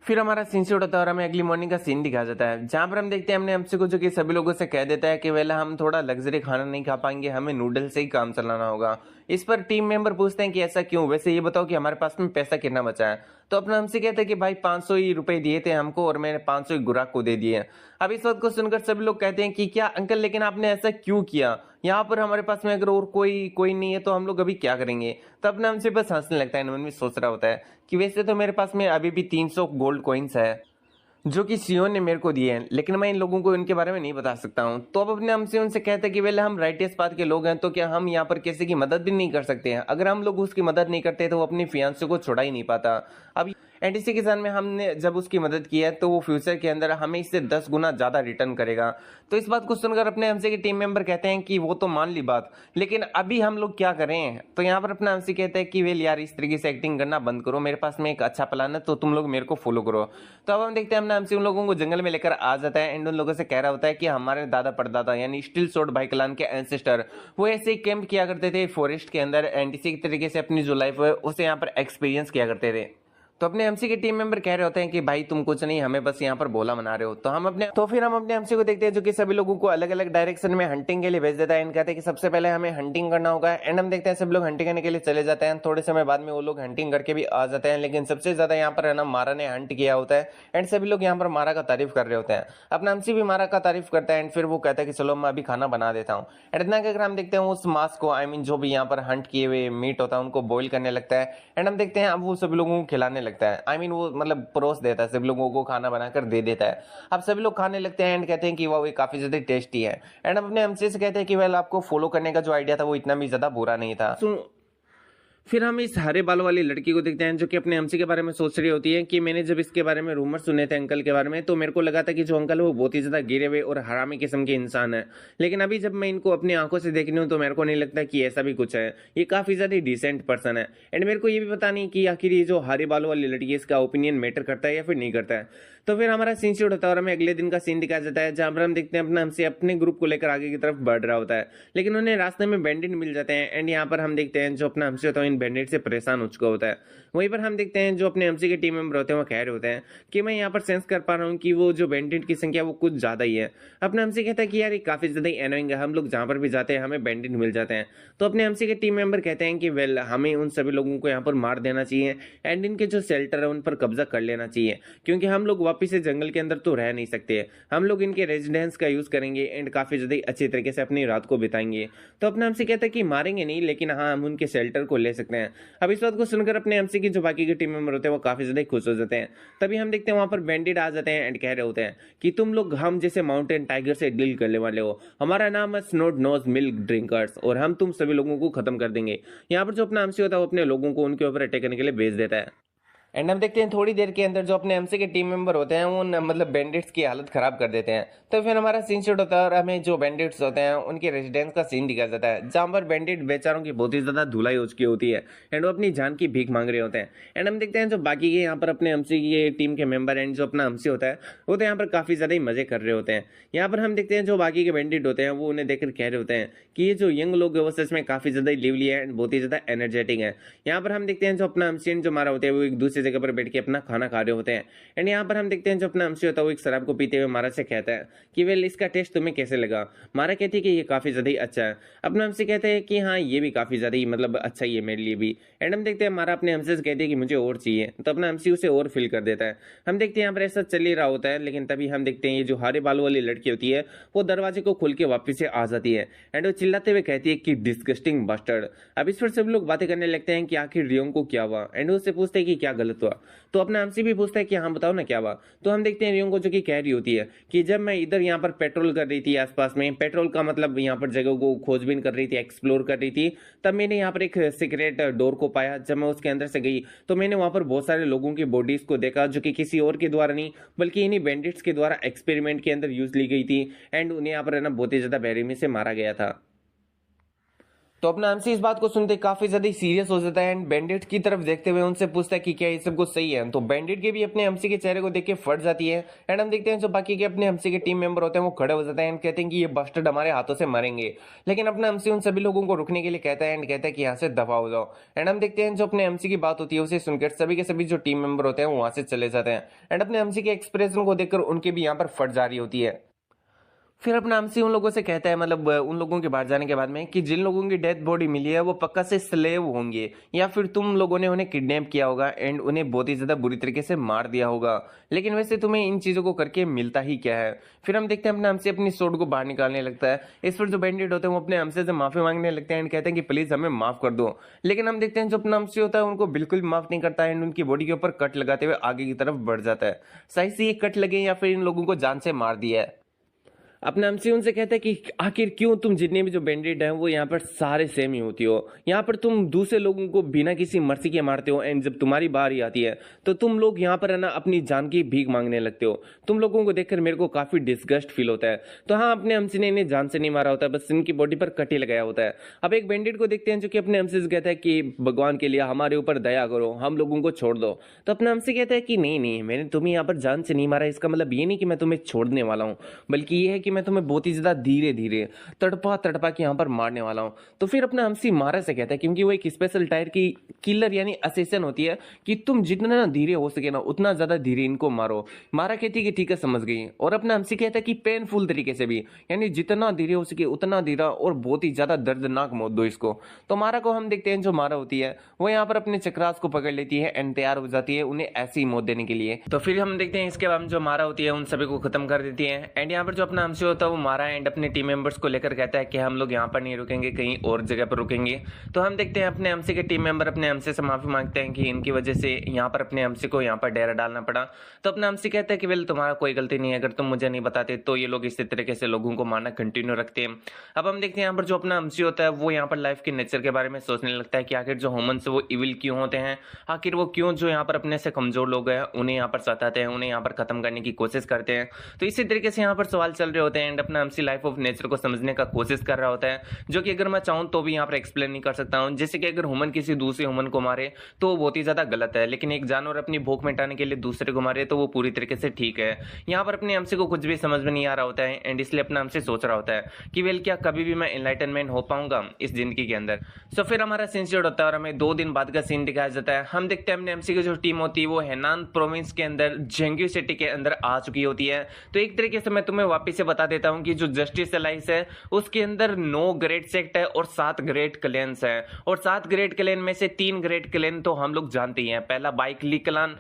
फिर हमारा सीन शूट होता है और हमें अगली मॉर्निंग का सीन दिखाया जाता है, जहाँ पर हम देखते हैं हमने हमसे को जो कि सभी लोगों से कह देता है कि वेला हम थोड़ा लग्जरी खाना नहीं खा पाएंगे, हमें नूडल से ही काम चलाना होगा। इस पर टीम मेंबर पूछते हैं कि ऐसा क्यों, वैसे ये बताओ कि हमारे पास में पैसा कितना बचा है। तो अपना हमसे कहते हैं कि भाई 500 ही रुपए दिए थे हमको और मैंने 500 ही ग्राहक को दे दिए। अब इस बात को सुनकर सभी लोग कहते हैं कि क्या अंकल, लेकिन आपने ऐसा क्यों किया, यहाँ पर हमारे पास में अगर और कोई कोई नहीं है तो हम लोग अभी क्या करेंगे। तो अपने हमसे बस हंसने लगता है, मन में सोच रहा होता है कि वैसे तो मेरे पास में अभी भी 300 गोल्ड कॉइन्स है जो कि सीओ ने मेरे को दिए हैं, लेकिन मैं इन लोगों को इनके बारे में नहीं बता सकता हूँ। तो अब अपने हमसे उनसे कहते हैं कि वेले हम राइटियस पाथ के लोग हैं, तो क्या हम यहाँ पर किसी की मदद भी नहीं कर सकते हैं। अगर हम लोग उसकी मदद नहीं करते तो वो अपनी फियांसे को छुड़ा ही नहीं पाता। अब एनटीसी किसान में हमने जब उसकी मदद की है तो वो फ्यूचर के अंदर हमें इससे 10 गुना ज्यादा रिटर्न करेगा। तो इस बात को सुनकर अपने हमसे के टीम मेंबर कहते हैं कि वो तो मान ली बात, लेकिन अभी हम लोग क्या करें। तो यहाँ पर अपना हमसे कहते हैं कि वेल यार इस तरीके से एक्टिंग करना बंद करो, मेरे पास में एक अच्छा प्लान है, तो तुम लोग मेरे को फॉलो करो। तो अब हम देखते हैं अपना हमसे उन लोगों को जंगल में लेकर आ जाता है एंड उन लोगों से कह रहा होता है कि हमारे दादा परदादा यानी स्टील स्वॉर्ड भाई क्लान के एंसेस्टर वो ऐसे ही कैंप किया करते थे फॉरेस्ट के अंदर एंड इसी तरीके से अपनी जो लाइफ है उसे यहाँ पर एक्सपीरियंस किया करते थे। तो अपने एमसी के टीम मेंबर कह रहे होते हैं कि भाई तुम कुछ नहीं, हमें बस यहाँ पर बोला मना रहे हो। तो फिर हम अपने एमसी को देखते हैं जो कि सभी लोगों को अलग अलग डायरेक्शन में हंटिंग के लिए भेज देता है एंड कहते हैं कि सबसे पहले हमें हंटिंग करना होगा। एंड हम देखते हैं सब लोग हंटिंग करने के लिए चले जाते हैं। थोड़े समय बाद में वो लोग हंटिंग करके भी आ जाते हैं, लेकिन सबसे ज्यादा यहाँ पर है ना मारा ने हंट किया होता है एंड सभी लोग यहाँ पर मारा का तारीफ कर रहे होते हैं। अपना एमसी भी मारा का तारीफ करता है एंड फिर वो कहता है कि चलो मैं अभी खाना बना देता हूँ। एंड इतना अगर हम देखते हैं उस मांस को आई मीन जो भी यहाँ पर हंट किए हुए मीट होता है उनको बॉईल करने लगता है एंड हम देखते हैं अब वो सभी लोगों को खिलाने लगता है। आई मीन वो मतलब परोस देता है, सभी लोगों को खाना बनाकर दे देता है। अब सभी लोग खाने लगते हैं एंड कहते हैं कि वाह ये काफी ज्यादा टेस्टी है। एंड अपने एमसी से कहते हैं कि वेल आपको फॉलो करने का जो आइडिया था वो इतना भी ज्यादा बुरा नहीं था। फिर हम इस हरे बाल वाली लड़की को देखते हैं जो कि अपने एमसी के बारे में सोच रही होती है कि मैंने जब इसके बारे में रूमर सुने थे अंकल के बारे में तो मेरे को लगा था कि जो अंकल है वो बहुत ही ज्यादा गिरे हुए और हरामी किस्म के इंसान है, लेकिन अभी जब मैं इनको अपनी आंखों से देख रही हूँ तो मेरे को नहीं लगता कि ऐसा भी कुछ है। ये काफी ज्यादा डिसेंट पर्सन है एंड मेरे को ये भी पता नहीं कि आखिर ये जो हरे बाल वाली लड़की है इसका ओपिनियन मैटर करता है या फिर नहीं करता है। तो फिर हमारा सीन शूट होता है और हमें अगले दिन का सीन दिखाया जाता है जहां पर हम देखते हैं अपना हमसे अपने ग्रुप को लेकर आगे की तरफ बढ़ रहा होता है, लेकिन उन्हें रास्ते में बैंडिट मिल जाते हैं एंड यहाँ पर हम देखते हैं जो अपना हमसे होता है इन बैंडिट से परेशान हो चुका होता है। वहीं पर हम देखते हैं जो अपने एमसी के टीम मेंबर होते हैं वो कह रहे होते हैं कि मैं यहाँ पर सेंस कर पा रहा हूँ कि वो जो बैंडिट की संख्या वो कुछ ज्यादा ही है। अपने एमसी कहता है कि यार ये काफी ज्यादा एनोइंग है, हम लोग जहाँ पर भी जाते हैं हमें बैंडिट मिल जाते हैं। तो अपने एमसी के टीम मेंबर कहते हैं कि वेल हमें उन सभी लोगों को यहाँ पर मार देना चाहिए एंड इनके जो शेल्टर है उन पर कब्जा कर लेना चाहिए, क्योंकि हम लोग वापिस से जंगल के अंदर तो रह नहीं सकते। हम लोग इनके रेजिडेंस का यूज करेंगे एंड काफी ज्यादा अच्छे तरीके से अपनी रात को बिताएंगे। तो अपने एमसी कहता है कि मारेंगे नहीं, लेकिन हाँ हम उनके शेल्टर को ले सकते हैं। अब इस बात को सुनकर अपने एमसी की जो बाकी के टीम मेंबर होते हैं वो काफी ज्यादा खुश हो जाते हैं। तभी हम देखते हैं वहां पर बैंडिट आ जाते हैं एंड कह रहे होते हैं कि तुम लोग हम जैसे माउंटेन टाइगर से डील करने वाले हो, हमारा नाम है स्नोड नोज मिल्क ड्रिंकर्स और हम तुम सभी लोगों को खत्म कर देंगे। यहाँ पर जो अपना एमसी होता है वो अपने लोगों को उनके ऊपर अटैक करने के लिए भेज देता है। एंड हम देखते हैं थोड़ी देर के अंदर जो अपने एमसी के टीम मेंबर होते हैं वो मतलब बैंडिट्स की हालत खराब कर देते हैं। तो फिर हमारा सीन शूट होता है और हमें जो बैंडिट्स होते हैं उनके रेजिडेंस का सीन दिखाया जाता है जहां पर बैंडिट बेचारों की बहुत ही ज्यादा धुलाई हो चुकी होती है एंड वो अपनी जान की भीख मांग रहे होते हैं। एंड हम देखते हैं जो बाकी के यहाँ पर अपने एमसी की टीम के मेंबर एंड जो अपना एमसी होता है वो तो यहाँ पर काफी ज्यादा ही मजे कर रहे होते हैं। यहाँ पर हम देखते हैं जो बाकी के बैंडिट होते हैं वो उन्हें देखकर कह रहे होते हैं कि ये जो यंग लोग है वो सच में काफी ज्यादा लिवली है एंड बहुत ही ज्यादा एनर्जेटिक है। यहाँ पर हम देखते हैं जो अपना एमसी जो मारा होता है वो एक दूसरी जगह पर बैठ के अपना खाना खा रहे होते हैं एंड यहाँ पर हम देखते हैं जो अपना एमसी होता है वो एक शराब को पीते हुए मारा से कहता है कि वेल इसका टेस्ट तुम्हें कैसे लगा। मारा कहती है कि ये काफी ज्यादा ही अच्छा है। अपना एमसी कहते हैं कि हाँ ये भी काफी ज्यादा ही मतलब अच्छा ही है मेरे लिए भी। एंड हम देखते हैं मारा अपने एमसी से कहती है कि मुझे और चाहिए, तो अपना एमसी उसे और फिल कर देता है। हम देखते हैं यहाँ पर ऐसा चल ही रहा होता है, लेकिन तभी हम देखते हैं ये जो हरे बाल वाली लड़की होती है वो दरवाजे को खोल के वापिस से आ जाती है एंड वो चिल्लाते हुए कहती है कि डिस्गस्टिंग बस्टर्ड। अब इस पर सब लोग बातें करने लगते हैं कि आखिर रियोंग को क्या हुआ एंड उससे पूछते हैं कि क्या गलत हुआ। तो अपना एमसी भी पूछता है कि हाँ बताओ ना क्या हुआ। तो हम देखते हैं रियोंग को जो कि कह रही होती है कि जब मैं इधर यहाँ पर पेट्रोल कर रही थी आसपास में, पेट्रोल का मतलब यहाँ पर जगह को खोजबीन कर रही थी, एक्सप्लोर कर रही थी, तब मैंने यहाँ पर एक सीक्रेट डोर को पाया। जब मैं उसके अंदर से गई तो मैंने वहां पर बहुत सारे लोगों की बॉडीज को देखा जो कि किसी और के द्वारा नहीं बल्कि इन्हीं बैंडिट्स के द्वारा एक्सपेरिमेंट के अंदर यूज ली गई थी एंड उन्हें यहाँ पर है ना बहुत ही ज्यादा बेरहमी से मारा गया था। तो अपना एमसी इस बात को सुनते काफी ज्यादा सीरियस हो जाता है एंड बैंडिट की तरफ देखते हुए उनसे पूछता है कि क्या ये सब कुछ सही है। तो बैंडिट के भी अपने एमसी के चेहरे को देख के फट जाती है एंड हम देखते हैं जो बाकी के अपने एमसी के टीम मेंबर होते हैं वो खड़े हो जाते हैं एंड कहते हैं कि ये बस्टर्ड हमारे हाथों से मरेंगे। लेकिन अपना एमसी उन सभी लोगों को रुकने के लिए कहता है एंड कहता है कि यहाँ से दफा हो जाओ। एंड हम देखते हैं जो अपने एमसी की बात होती है उसे सुनकर सभी के सभी जो टीम मेंबर होते हैं वो वहां से चले जाते हैं एंड अपने एमसी के एक्सप्रेशन को देखकर उनके भी यहाँ पर फट जा रही होती है। फिर अपना एमसी उन लोगों से कहता है मतलब उन लोगों के बाहर जाने के बाद में कि जिन लोगों की डेथ बॉडी मिली है वो पक्का से स्लेव होंगे या फिर तुम लोगों ने उन्हें किडनैप किया होगा एंड उन्हें बहुत ही ज्यादा बुरी तरीके से मार दिया होगा। लेकिन वैसे तुम्हें इन चीजों को करके मिलता ही क्या है। फिर हम देखते हैं अपना एमसी अपनी सोड को बाहर निकालने लगता है। इस पर जो बैंडिट होते हैं वो अपने एमसी से माफी मांगने लगते हैं एंड कहते हैं कि प्लीज हमें माफ कर दो। लेकिन हम देखते हैं जो अपना एमसी होता है उनको बिल्कुल माफ नहीं करता है एंड उनकी बॉडी के ऊपर कट लगाते हुए आगे की तरफ बढ़ जाता है। सही से ये कट लगे या फिर इन लोगों को जान से मार दिया है। अपना एमसी उनसे कहता है कि आखिर क्यों तुम जितने भी जो बैंडिट हैं वो यहाँ पर सारे सेम ही होती हो। यहाँ पर तुम दूसरे लोगों को बिना किसी मर्जी के मारते हो एंड जब तुम्हारी बारी आती है तो तुम लोग यहाँ पर है ना अपनी जान की भीख मांगने लगते हो। तुम लोगों को देखकर मेरे को काफी डिस्गस्ट फील होता है। तो हाँ, अपने एमसी ने इन्हें जान से नहीं मारा होता, बस इनकी बॉडी पर कटी लगाया होता है। अब एक बैंडिट को देखते हैं जो कि अपने एमसी से कहता है कि भगवान के लिए हमारे ऊपर दया करो, हम लोगों को छोड़ दो। तो अपना एमसी कहता है कि नहीं नहीं, मैंने तुम्हें यहाँ पर जान से नहीं मारा, इसका मतलब ये नहीं कि मैं तुम्हें छोड़ने वाला हूँ, बल्कि ये है कि मैं तुम्हें बहुत ही ज्यादा धीरे धीरे तड़पा तड़पा के यहाँ पर मारने वाला हूँ। तो फिर अपना एमसी मारा से कहता है, क्योंकि वो एक स्पेशल टायर की किलर यानी असेसन होती है कि तुम जितना धीरे हो सके ना उतना ज्यादा धीरे इनको मारो। मारा कहती कि ठीक है समझ गई। और अपना एमसी कहता है कि पेनफुल तरीके से भी, यानी जितना धीरे हो सके उतना धीरा और बहुत ही ज्यादा दर्दनाक मौत दो इसको। तो मारा को हम देखते हैं जो मारा होती है वो यहाँ पर अपने चक्रास को पकड़ लेती है एंड तैयार हो जाती है उन्हें ऐसी मौत देने के लिए। तो फिर हम देखते हैं इसके बाद जो मारा होती है उन सभी को खत्म कर देती है एंड यहाँ पर जो अपना एमसी होता है वो मारा एंड अपने टीम मेंबर्स को लेकर कहता है कि हम लोग यहाँ पर नहीं रुकेंगे, कहीं और जगह पर रुकेंगे। तो हम देखते हैं अपने एमसी के टीम मेंबर अपने एमसी से माफी मांगते हैं कि इनकी वजह से यहाँ पर अपने एमसी को यहाँ पर डेरा डालना पड़ा। तो अपना एमसी कहता है कि वेल तुम्हारा कोई गलती नहीं है, अगर तुम मुझे नहीं बताते तो ये लोग इसी तरीके से लोगों को मारना कंटिन्यू रखते हैं। अब हम देखते हैं यहाँ पर जो अपना एमसी होता है वो यहाँ पर लाइफ के नेचर के बारे में सोचने लगता है कि आखिर जो ह्यूमंस वो इविल क्यों होते हैं, आखिर वो क्यों जो यहाँ पर अपने से कमजोर लोग हैं उन्हें यहाँ पर सताते हैं, उन्हें यहाँ पर खत्म करने की कोशिश करते हैं। तो इसी तरीके से यहाँ पर सवाल चल रहे होते हैं एंड अपना एमसी लाइफ ऑफ नेचर को समझने का कोशिश कर रहा होता है, जो कि अगर मैं चाहूं तो भी यहाँ पर एक्सप्लेन नहीं कर सकता हूं। जैसे कि अगर ह्यूमन किसी दूसरे ह्यूमन को मारे तो वो बहुत ही ज्यादा गलत है, लेकिन एक जानवर अपनी भूख मिटाने के लिए दूसरे को मारे तो वो पूरी तरीके से ठीक है। यहाँ पर अपने एमसी को कुछ भी समझ में नहीं आ रहा होता है एंड इसलिए अपना एमसी सोच रहा होता है कि वेल क्या कभी भी मैं एनलाइटनमेंट हो पाऊंगा इस जिंदगी के अंदर। सो फिर हमारा सीन स्टार्ट होता है और हमें 2 दिन बाद का सीन दिखाया जाता है। हम देखते हैं अपने एमसी की जो टीम होती है वो हेनान प्रोविंस के अंदर जेंग्यू सिटी के अंदर आ चुकी होती है। तो एक तरीके से मैं तुम्हें वापिस से बता देता हूँ कि जो जस्टिस एलाइस है उसके अंदर 9 ग्रेट सेक्ट है और 7 ग्रेट क्लैंस है। और 7 ग्रेट क्लैन में से 3 ग्रेट क्लैन तो हम लोग जानते ही हैं, पहला बाइकली क्लान,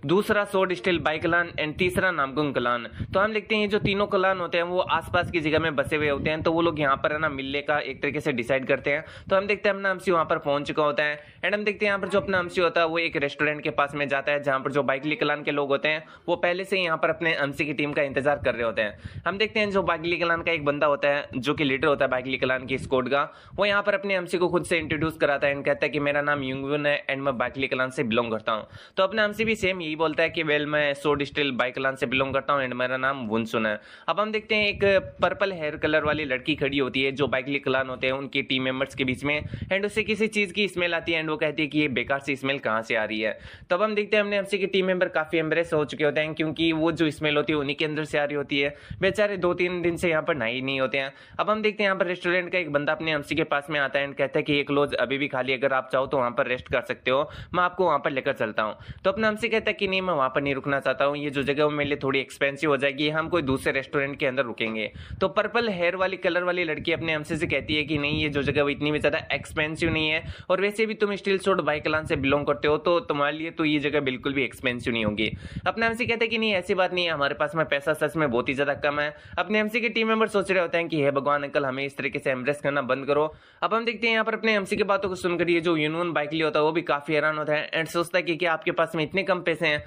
दूसरा सोर्ड स्टील बाइक क्लान एंड तीसरा नामकुंग क्लान। तो हम देखते हैं जो तीनों क्लान होते हैं वो आसपास की जगह में बसे हुए होते हैं, तो वो लोग यहाँ पर है ना मिलने का एक तरीके से डिसाइड करते हैं। तो हम देखते हैं अपना एमसी वहां पर पहुंच चुका होता है एंड हम देखते हैं यहाँ पर जो अपना एमसी होता है वो एक रेस्टोरेंट के पास में जाता है जहां पर जो बाइकली क्लान के लोग होते हैं वो पहले से यहाँ पर अपने एमसी की टीम का इंतजार कर रहे होते हैं। हम देखते हैं जो बाइकली क्लान का एक बंदा होता है जो कि लीडर होता है बाइकली क्लान की स्क्वाड का, वो यहाँ पर अपने एमसी को खुद से इंट्रोड्यूस कराता है एंड कहता है कि मेरा नाम युंगविन है एंड मैं बाइकली क्लान से बिलोंग करता हूँ। तो अपना एमसी भी सेम यही बोलता है कि वेल मैं सोर्ड स्टील बाइक क्लान से बिलोंग करता हूँ एंड मेरा नाम वुनसुन है। अब हम देखते हैं एक पर्पल हेयर कलर वाली लड़की खड़ी होती है जो बाइकली क्लान होते हैं उनके टीम मेंबर्स के बीच में एंड उससे किसी चीज की स्मेल आती है एंड वो कहती है कि ये बेकार सी स्मेल कहाँ से आ रही है। तब हम देखते हैं अपने एमसी के टीम मेंबर काफी एम्ब्रेस हो चुके होते हैं क्योंकि वो जो स्मेल होती है उन्हीं के अंदर से आ रही होती है। बेचारे 2-3 दिन से यहाँ पर नहाई नहीं होते हैं। अब हम देखते हैं यहाँ पर रेस्टोरेंट का एक बंदा अपने एमसी के पास में आता है एंड कहता है कि एक लॉज अभी भी खाली, अगर आप चाहो तो वहां पर रेस्ट कर सकते हो, मैं आपको वहां पर लेकर चलता हूँ। तो अपना एमसी कहता है कि नहीं मैं वहां पर नहीं रुकना चाहता हूँ, ये जो जगह मेरे लिए थोड़ी एक्सपेंसिव हो जाएगी, हम कोई दूसरे रेस्टोरेंट के अंदर रुकेंगे। तो पर्पल हेयर वाली कलर वाली लड़की अपने एमसी से कहती है कि नहीं ये जो जगह वो इतनी भी ज्यादा एक्सपेंसिव नहीं है और वैसे भी तुम स्टील सोर्ड बाइक क्लान से बिलोंग करते हो तो तुम्हारे लिए तो ये जगह बिल्कुल भी एक्सपेंसिव नहीं होगी। अपने एमसी कहते हैं कि नहीं ऐसी बात नहीं है, हमारे पास में पैसा सच में बहुत ही ज्यादा कम है। अपने एमसी के टीम मेंबर सोच रहे होते हैं कि हे भगवान अंकल हमें इस तरीके से एम्ब्रेस करना बंद करो। अब हम देखते हैं यहाँ पर अपने एमसी की बातों को सुनकर ये जो यूनियन बाइकली होता है वो भी काफी हैरान होता है एंड सोचता है कि क्या आपके पास में इतने कम पैसे हैं।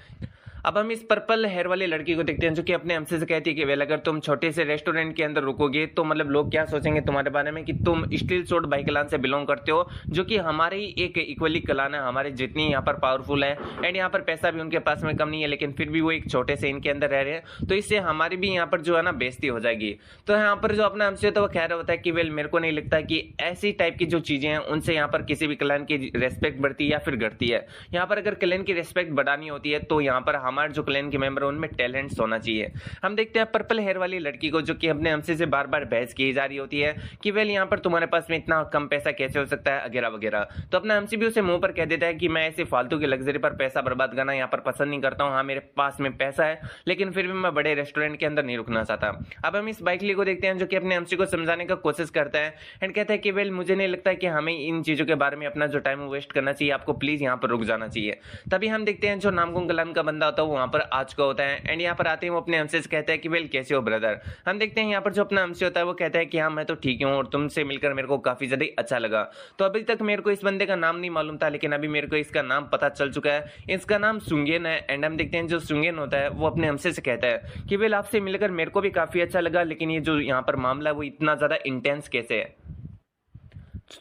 अब हम इस पर्पल हेयर वाली लड़की को देखते हैं जो कि अपने हमसे से कहती है कि वेल अगर तुम छोटे से रेस्टोरेंट के अंदर रुकोगे तो मतलब लोग क्या सोचेंगे तुम्हारे बारे में कि तुम स्टील शॉट बाई क्लान से बिलोंग करते हो, जो कि हमारी एक इक्वली क्लान है, हमारे जितनी यहाँ पर पावरफुल है एंड यहाँ पर पैसा भी उनके पास में कम नहीं है, लेकिन फिर भी वो एक छोटे से इनके अंदर रह रहे हैं, तो इससे हमारी भी यहाँ पर जो है ना बेइज्जती हो जाएगी। तो यहाँ पर जो अपना हमसे तो वो कह रहा होता है कि वेल मेरे को नहीं लगता कि ऐसी टाइप की जो चीजें हैं उनसे यहाँ पर किसी भी क्लान की रेस्पेक्ट बढ़ती है या फिर घटती है। यहाँ पर अगर क्लैन की रिस्पेक्ट बढ़ानी होती है तो यहाँ पर हमारे जो क्लैन के मेंबर है उनमें टैलेंट्स होना चाहिए। हम देखते हैं पर्पल हेयर वाली लड़की को जो कि अपने हमसे से बार बार बहस की जा रही होती है कि वेल यहाँ पर तुम्हारे पास में इतना कम पैसा कैसे हो सकता है वगैरह वगैरह। तो अपना हमसे भी उसे मुंह पर कह देता है कि मैं ऐसे फालतू की लग्जरी पर पैसा बर्बाद करना यहाँ पर पसंद नहीं करता हूँ। हाँ मेरे पास में पैसा है लेकिन फिर भी मैं बड़े रेस्टोरेंट के अंदर नहीं रुकना चाहता। अब हम इस बाइकली को देखते हैं जो कि अपने हमसे को समझाने का कोशिश करता है एंड कहता है कि वेल मुझे नहीं लगता कि हमें इन चीजों के बारे में अपना जो टाइम वेस्ट करना चाहिए, आपको प्लीज यहाँ पर रुक जाना चाहिए। तभी हम देखते हैं जो नामकुम क्लैन का बंदा होता है वो वहां पर आ चुका होता है एंड यहाँ पर आते हैं वो अपने हमसे से कहता है कि वेल कैसे हो ब्रदर। हम देखते हैं यहाँ पर जो अपना हमसे होता है वो कहता है कि हाँ मैं तो ठीक हूँ और तुमसे मिलकर मेरे को काफी ज्यादा अच्छा लगा। तो अभी तक मेरे को इस बंदे का नाम नहीं मालूम था लेकिन अभी मेरे को इसका नाम पता चल चुका है, इसका नाम सुंगेन है। एंड हम देखते हैं जो सुंगेन होता है वो अपने हमसे से कहता है कि वेल आपसे मिलकर मेरे को भी काफी अच्छा लगा, लेकिन ये जो यहाँ पर मामला है वो इतना ज्यादा इंटेंस कैसे है।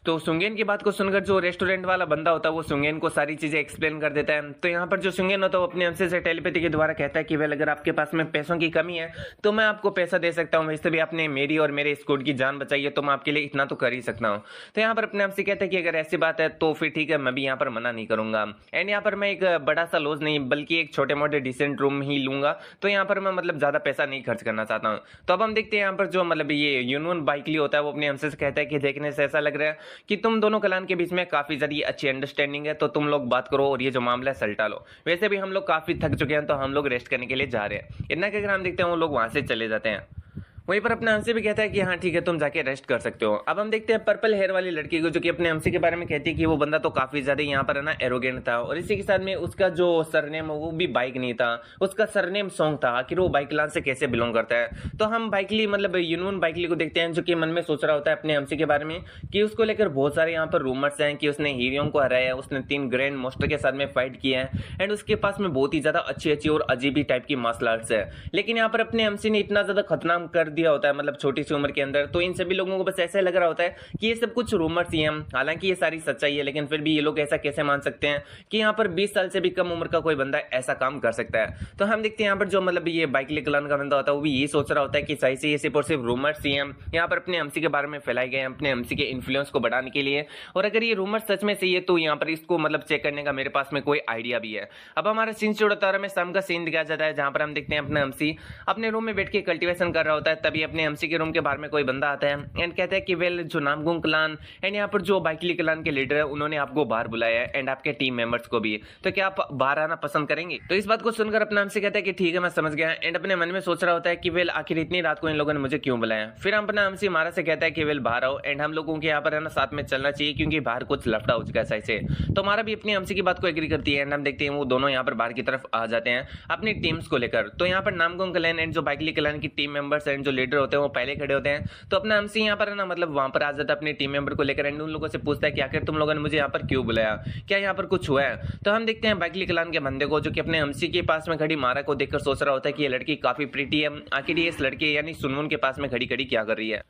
तो सुंगेन की बात को सुनकर जो रेस्टोरेंट वाला बंदा होता है वो सुंगेन को सारी चीजें एक्सप्लेन कर देता है। तो यहाँ पर जो सुंगेन होता है वो अपने हमसे से टेलीपैथी के द्वारा कहता है कि वेल अगर आपके पास में पैसों की कमी है तो मैं आपको पैसा दे सकता हूँ, वैसे भी आपने मेरी और मेरे स्क्वाड की जान बचाई है तो मैं आपके लिए इतना तो कर ही सकता हूँ। तो यहाँ पर अपने हमसे कहता है कि अगर ऐसी बात है तो फिर ठीक है, मैं भी यहाँ पर मना नहीं करूंगा। एंड यहाँ पर मैं एक बड़ा सा लॉज नहीं बल्कि एक छोटे मोटे डिसेंट रूम ही लूंगा, तो यहाँ पर मैं मतलब ज्यादा पैसा नहीं खर्च करना चाहता हूँ। तो अब हम देखते हैं यहाँ पर जो मतलब ये यूनियन बाइकली होता है वो अपने हमसे कहता है कि देखने से ऐसा लग रहा है कि तुम दोनों क्लैन के बीच में काफी ज्यादा अच्छी अंडरस्टैंडिंग है, तो तुम लोग बात करो और ये जो मामला है सलटा लो। वैसे भी हम लोग काफी थक चुके हैं तो हम लोग रेस्ट करने के लिए जा रहे हैं। इतना कहकर हम देखते हैं वो लोग वहां से चले जाते हैं। वहीं पर अपने हमसे भी कहता है कि हाँ ठीक है तुम जाके रेस्ट कर सकते हो। अब हम देखते हैं पर्पल हेयर वाली लड़की को जो कि अपने हमसे के बारे में कहती है कि वो बंदा तो काफी ज्यादा यहाँ पर है ना एरोगेंट था और इसी के साथ में उसका जो सरनेम वो भी बाइक नहीं था, उसका सरनेम सॉन्ग था। आखिर वो बाइक क्लान से कैसे बिलोंग करता है। तो हम बाइकली मतलब यूनियन बाइकली को देखते हैं जो कि मन में सोच रहा होता है अपने हमसे के बारे में कि उसको लेकर बहुत सारे यहाँ पर रूमर्स हैं कि उसने हीरियों को हराया, उसने 3 ग्रैंड मास्टर के साथ में फाइट किया है एंड उसके पास में बहुत ही ज्यादा अच्छी अच्छी और अजीब ही टाइप की मार्शल आर्ट्स है। लेकिन यहाँ पर अपने हमसे ने इतना ज्यादा खतरनाक कर दिया होता है मतलब छोटी सी उम्र के अंदर, तो इन सभी लोगों को बस ऐसा लग रहा होता है कि ये सब कुछ रूमर्स ही हैं। हालांकि ये सारी सच्चाई है लेकिन फिर भी ये लोग ऐसा कैसे मान सकते हैं कि यहाँ पर 20 साल से भी कम उम्र का कोई बंदा ऐसा काम कर सकता है। तो हम देखते हैं यहाँ पर जो मतलब ये बाइकली क्लैन का बंदा होता है वो भी ये सोच रहा होता है कि सही से ये सिर्फ और सिर्फ रूमर्स ही हैं, यहाँ पर अपने हमसी के बारे में फैलाए गए हैं अपने हमसी के इन्फ्लुएंस को बढ़ाने के लिए। और अगर ये रूमर सच में सही है तो यहाँ पर इसको मतलब चेक करने का मेरे पास में कोई आइडिया भी है। अब हमारा सीन चौड़तारा में शाम का सीन दिखाया जाता है जहां पर हम देखते हैं अपने हमसी अपने रूम में बैठ के कल्टीवेशन कर रहा होता है। तभी अपने हमसी के रूम के बाहर में कोई बंदा आता है एंड कहता है कि वेल जो नामकुम क्लैन एंड यहाँ पर जो बाइकली क्लैन के लीडर है उन्होंने आपको बाहर बुलाया है एंड आपके टीम मेंबर्स को भी, तो क्या आप बाहर आना पसंद करेंगे। तो इस बात को सुनकर अपने हमसे कहता है कि ठीक है मैं समझ गया एंड अपने मन में सोच रहा होता है कि वेल आखिर इतनी रात को इन लोगों ने मुझे क्यों बुलाया। फिर हम अपना हमसे मारा से कहता है कि वेल बाहर आओ एंड हम लोगों के यहाँ पर है ना साथ में चलना चाहिए क्योंकि बाहर कुछ लफड़ा हो चुका है सही से। तो हमारा भी अपनी हमसे की बात को एग्री करती है एंड हम देखते हैं वो दोनों यहाँ पर बाहर की तरफ आ जाते हैं अपनी टीम्स को लेकर। तो यहाँ पर नामकुम क्लैन एंड जो बाइकली क्लैन की टीम मेंबर्स एंड जो लीडर होते हैं वो पहले खड़े होते हैं। तो अपना हमसे यहाँ पर है ना मतलब वहां पर आ जाता है अपने टीम मेंबर को लेकर एंड उन लोगों से पूछता है कि आखिर तुम लोगों ने मुझे यहाँ पर क्यों बुलाया, क्या यहाँ पर कुछ हुआ है। तो हम देखते हैं बाइकली क्लैन के बंदे को जो कि अपने हमसी के पास में खड़ी मारा को देखकर सोच रहा होता है कि ये लड़की काफी प्रीटी है, आखिर ये इस लड़के यानी सुनमुन के पास में खड़ी खड़ी क्या कर रही है।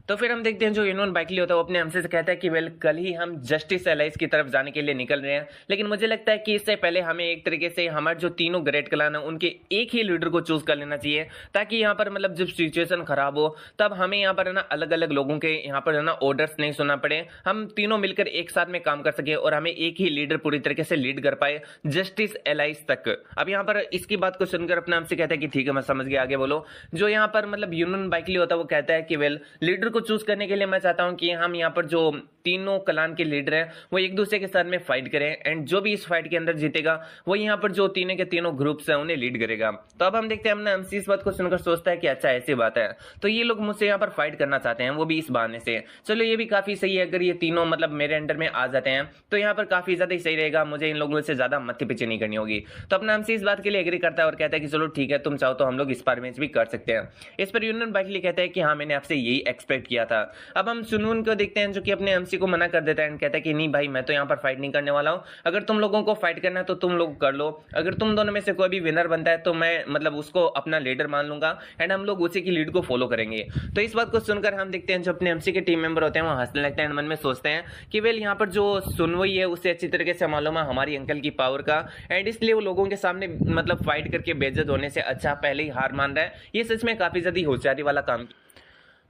तो फिर हम देखते हैं जो यूनियन बाइकली होता है वो अपने हमसे कहता है कि वेल कल ही हम जस्टिस एलाइज की तरफ जाने के लिए निकल रहे हैं, लेकिन मुझे लगता है कि इससे पहले हमें एक तरीके से हमारे जो तीनों ग्रेट क्लैन है उनके एक ही लीडर को चूज कर लेना चाहिए ताकि यहाँ पर मतलब जब सिचुएशन खराब हो तब हमें यहाँ पर है ना अलग अलग लोगों के यहाँ पर है ना ऑर्डर्स नहीं सुनना पड़े, हम तीनों मिलकर एक साथ में काम कर सके और हमें एक ही लीडर पूरी तरीके से लीड कर पाए जस्टिस एलाइज तक। अब यहाँ पर इसकी बात को सुनकर अपने हमसे कहता है कि ठीक है मैं समझ गया, आगे बोलो। जो यहाँ पर मतलब यूनियन बाइकली होता है वो कहता है कि वेल लीडर को चूज करने के लिए मैं चाहता हूं कि हम यहाँ पर जो तीनों क्लैन के लीडर हैं वो एक दूसरे के साथ में फाइट करें एंड जो भी इस फाइट के अंदर जीतेगा वो यहाँ पर जो तीनों के तीनों ग्रुप्स हैं उन्हें लीड करेगा। तो अब हम देखते हैं हमने हमसे इस बात को सुनकर सोचता है कि अच्छा ऐसी बात है, तो ये लोग मुझसे यहाँ पर फाइट करना चाहते हैं वो भी इस बहाने से। चलो ये भी काफी सही है, अगर ये तीनों मतलब मेरे अंडर में आ जाते हैं तो यहाँ पर काफी ज्यादा सही रहेगा, मुझे इन लोगों से ज्यादा मत्थे पीछे नहीं करनी होगी। तो अपना हमसे इस बात के लिए एग्री करता है और कहता है कि चलो ठीक है तुम चाहो तो हम लोग इस बार मैच भी कर सकते हैं। इस पर यूनियन बाइकली कहता है कि हाँ मैंने आपसे यही एक्सपेक्ट सेलिब्रेट किया था। अब हम सुनून को देखते हैं जो कि अपने एमसी को मना कर देता है एंड कहता है कि नहीं भाई मैं तो यहाँ पर फाइट नहीं करने वाला हूँ, अगर तुम लोगों को फाइट करना है तो तुम लोग कर लो, अगर तुम दोनों में से कोई भी विनर बनता है तो मैं मतलब उसको अपना लीडर मान लूंगा एंड हम लोग उसी की लीड को फॉलो करेंगे। तो इस बात को सुनकर हम देखते हैं जो अपने एमसी के टीम मेंबर होते हैं वो हंसने लगते हैं एंड मन में सोचते हैं कि वेल यहाँ पर जो सुनवई है उसे अच्छी तरीके से मालूम है हमारी अंकल की पावर का एंड इसलिए वो लोगों के सामने मतलब फाइट करके बेइज्जत होने से अच्छा पहले ही हार मान रहा है। ये सच में काफी ज्यादा होशियारी वाला काम।